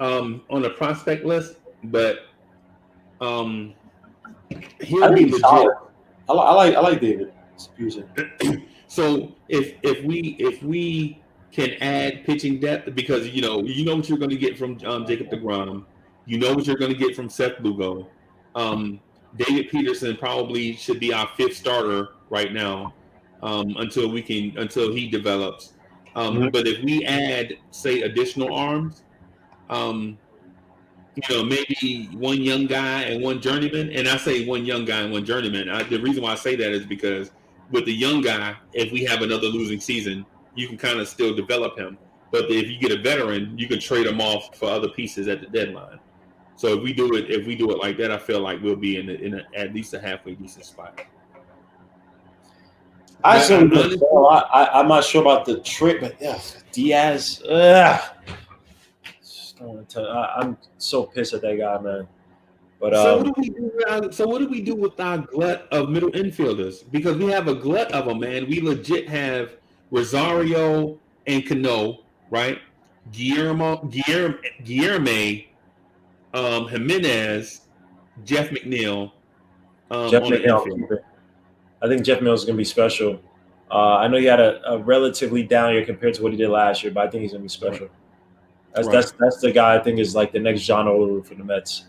on the prospect list, but he'll be legit. Solid. I like David Peterson. So if we can add pitching depth because you know what you're going to get from Jacob DeGrom. You know what you're going to get from Seth Lugo. David Peterson probably should be our fifth starter right now until he develops. But if we add, say, additional arms, maybe one young guy and one journeyman. And I say one young guy and one journeyman. The reason why I say that is because with the young guy, if we have another losing season, you can kind of still develop him. But if you get a veteran, you can trade him off for other pieces at the deadline. So if we do it like that, I feel like we'll be in at least a halfway decent spot. I'm not sure about the trip, but yeah, Diaz. I'm so pissed at that guy, man. But so what do we do with our glut of middle infielders? Because we have a glut of them, man. We legit have Rosario and Cano, right? Guillermo, Jimenez, Jeff McNeil. Jeff McNeil. I think Jeff McNeil is going to be special. I know he had a relatively down year compared to what he did last year, but I think he's going to be special. That's the guy I think is like the next John Olerud for the Mets.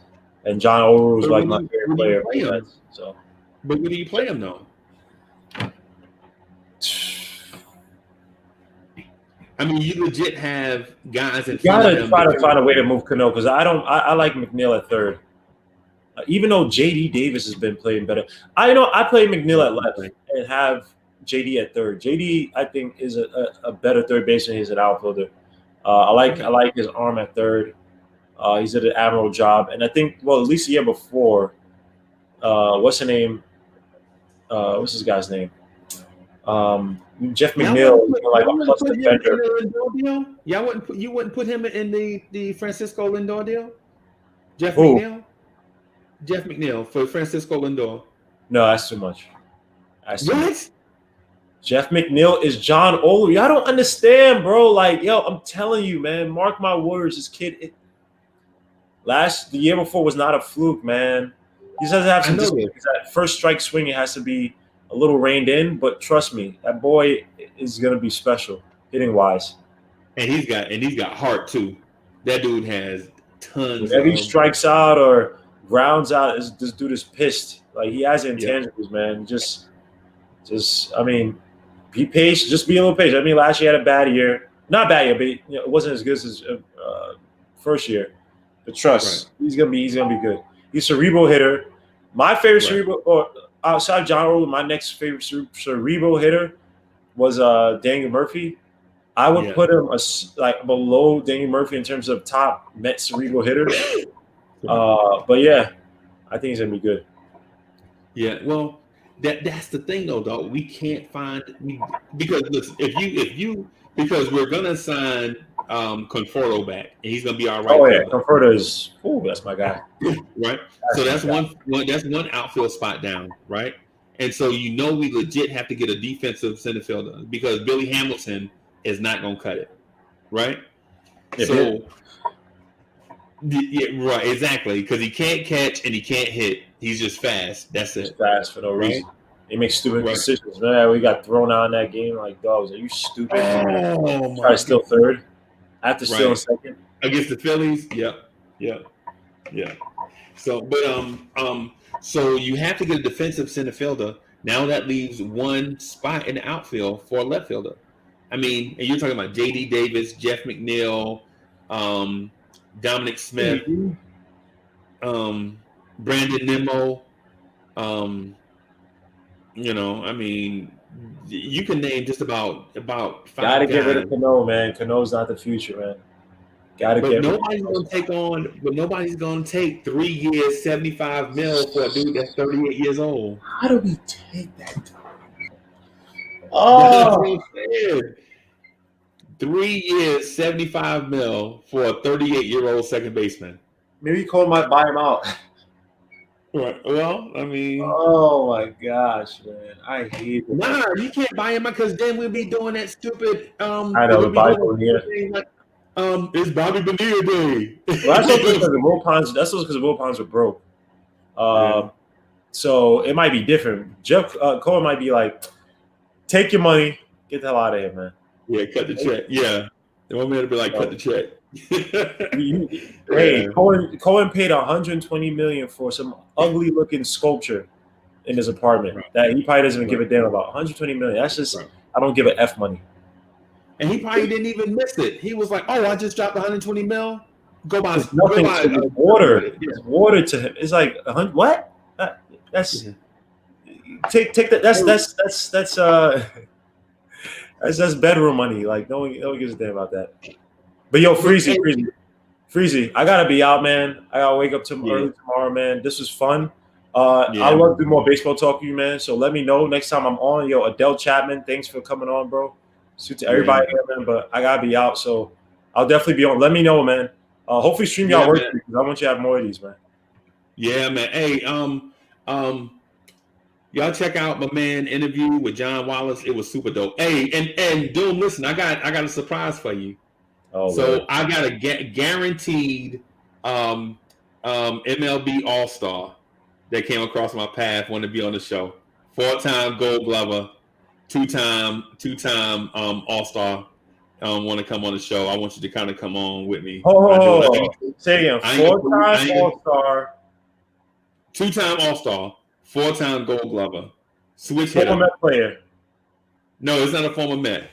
And John Olerud was like my favorite player for the Mets. So. But when do you play him, though? I mean, you legit have guys in front of him. Try to find a way to move Cano because I like McNeil at third. Even though J.D. Davis has been playing better. I play McNeil at left and have J.D. at third. J.D. I think is a better third baseman. He's an outfielder. I like his arm at third. He's did an admirable job. And I think, at least the year before, what's the name? What's this guy's name? Jeff McNeil, like a plus defender. You wouldn't put him in the Francisco Lindor deal? Jeff McNeil? Jeff McNeil for Francisco Lindor. No, that's too much. What? Jeff McNeil is John Olerud. I don't understand, bro. Like, I'm telling you, man. Mark my words. This kid, the year before was not a fluke, man. He doesn't have some. That first strike swing, it has to be a little reined in. But trust me, that boy is gonna be special hitting wise. And he's got heart too. That dude has tons. Whenever he strikes out or grounds out, this dude is pissed. Like he has intangibles, man. Just I mean. Be patient. Just be a little patient. I mean, last year had a bad year. Not bad year, but it wasn't as good as his first year. But trust, he's gonna be good. He's a cerebral hitter. My favorite cerebral, or outside John Olerud, my next favorite cerebral hitter was Daniel Murphy. I would put him below Daniel Murphy in terms of top Mets cerebral hitter. But yeah, I think he's gonna be good. Yeah, well. That's the thing though, dog. We can't find because listen, because we're gonna sign Conforto back and he's gonna be all right. Oh yeah, Conforto is that's my guy. Right. So that's one outfield spot down, right? And so we legit have to get a defensive center fielder because Billy Hamilton is not gonna cut it. Right? Yeah, right, exactly. Because he can't catch and he can't hit. He's just fast. That's it. Fast for no reason. He makes stupid decisions. Man, we got thrown out in that game like dogs. Are you stupid? Try to steal third after stealing second against the Phillies. Yeah. So, so you have to get a defensive center fielder. Now that leaves one spot in the outfield for a left fielder. I mean, and you're talking about J.D. Davis, Jeff McNeil, Dominic Smith, Brandon Nimmo. I mean, you can name just about 5 Gotta guys. get rid of Cano, man. Cano's not the future, man. Nobody's gonna take 3 years, $75 million for a dude that's 38 years old. How do we take that? Oh, 3 years, $75 million for a 38-year-old second baseman. Maybe Cole might buy him out. Right. Well, I mean. Oh my gosh, man! I hate it. Nah, you can't buy him because then we'll be doing that stupid. I know the Bobby Bonilla. It's Bobby Bonilla Day. Well, that's also because the Wilpons were broke. So it might be different. Jeff Cole might be like, take your money, get the hell out of here, man. Yeah, cut the check. Yeah. They want me to be like, cut the check. Hey, Cohen paid 120 million for some ugly looking sculpture in his apartment Right. that he probably doesn't even give a Right. damn about. 120 million. That's just Right. I don't give a F money. And he probably didn't even miss it. He was like, "Oh, I just dropped 120 mil. Go buy, It's nothing. with It's it." water. Yeah. It's water to him. It's like what? That's Yeah. take that. That's bedroom money. Like no one gives a damn about that. But yo, Freezy, I gotta be out, man. I gotta wake up early tomorrow, man. This was fun. I love to do more baseball talk with you, man. So let me know next time I'm on. Yo, Adele Chapman, thanks for coming on, bro. Suit to everybody here, man. But I gotta be out, so I'll definitely be on. Let me know, man. Hopefully, stream y'all work because I want you to have more of these, man. Yeah, man. Hey, y'all check out my man interview with John Wallace. It was super dope. Hey, and Doom, listen, I got a surprise for you. Oh, so Lord. I got a guaranteed MLB All-Star that came across my path, wanted to be on the show. 4-time Gold Glover, two-time All-Star. Want to come on the show. I want you to kind of come on with me. Say again. 4-time All-Star. 2-time All-Star. 4-time Gold Glover. Switch hitter. Former Met player. No, it's not a former Met.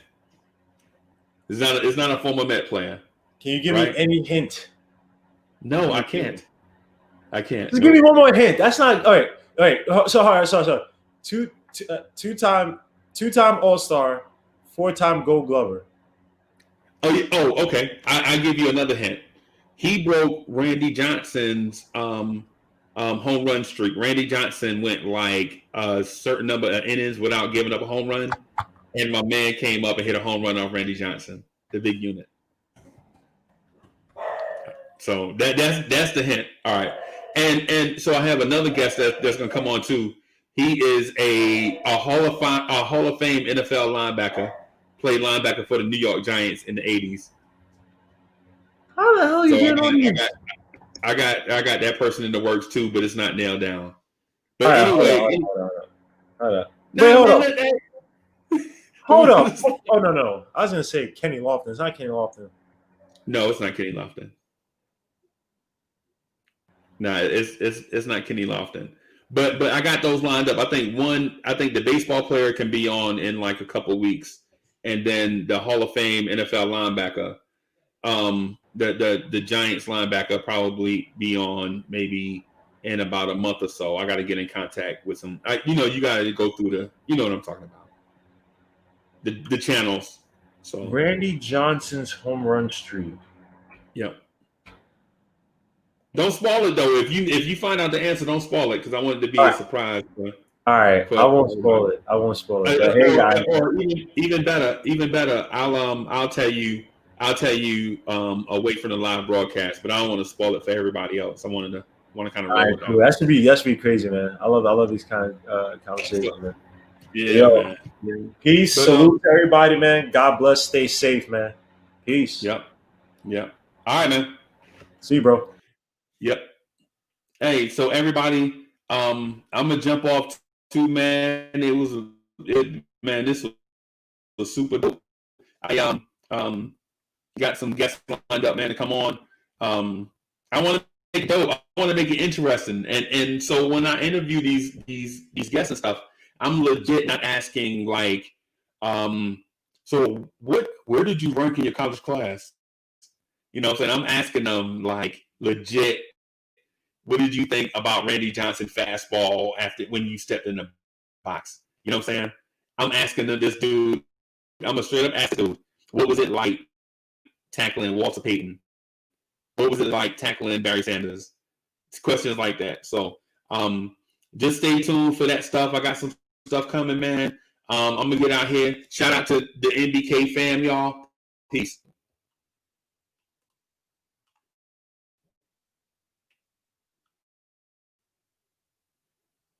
It's not a former Met player. Can you give me any hint? No, I can't. Just give me one more hint. That's not all right. So 2-time All-Star, 4-time Gold Glover. Oh, yeah. Oh, okay. I give you another hint. He broke Randy Johnson's home run streak. Randy Johnson went like a certain number of innings without giving up a home run, and my man came up and hit a home run off Randy Johnson, the big unit. So that's the hint. All right, and so I have another guest that's going to come on too. He is a Hall of Fame NFL linebacker. Played linebacker for the New York Giants in the 80s. How the hell are you getting on these? I got that person in the works too, but it's not nailed down. But anyway, hold up. Wait, hold up. Hold up. Oh no. I was gonna say Kenny Lofton. It's not Kenny Lofton. No, it's not Kenny Lofton. No, it's not Kenny Lofton. But I got those lined up. I think the baseball player can be on in like a couple weeks, and then the Hall of Fame NFL linebacker, the Giants linebacker probably be on maybe in about a month or so. I got to get in contact with some. You got to go through what I'm talking about. The channels. So Randy Johnson's home run streak. Yep. Don't spoil it though. If you find out the answer, don't spoil it because I want it to be a surprise. All right, I won't spoil it. Hey guys, or even better. I'll tell you. Away from the live broadcast, but I don't want to spoil it for everybody else. I want to kind of roll it cool. That should be crazy, man. I love these kind of conversations, man. Yeah, man. Peace. Salute to everybody, man. God bless. Stay safe, man. Peace. Yep. All right, man. See you, bro. Yep. Hey, so everybody, I'm gonna jump off too, man. This was super dope. I got some guests lined up, man, to come on. I want to make it dope. I want to make it interesting, and so when I interview these guests and stuff, I'm legit not asking like, so where did you rank in your college class? You know what I'm saying? I'm asking them like legit, what did you think about Randy Johnson fastball when you stepped in the box? You know what I'm saying? I'm asking this dude, I'm a straight up ask dude, what was it like tackling Walter Payton? What was it like tackling Barry Sanders? It's questions like that. So just stay tuned for that stuff. I got some stuff coming, man. I'm gonna get out here. Shout out to the NBK fam, y'all. Peace.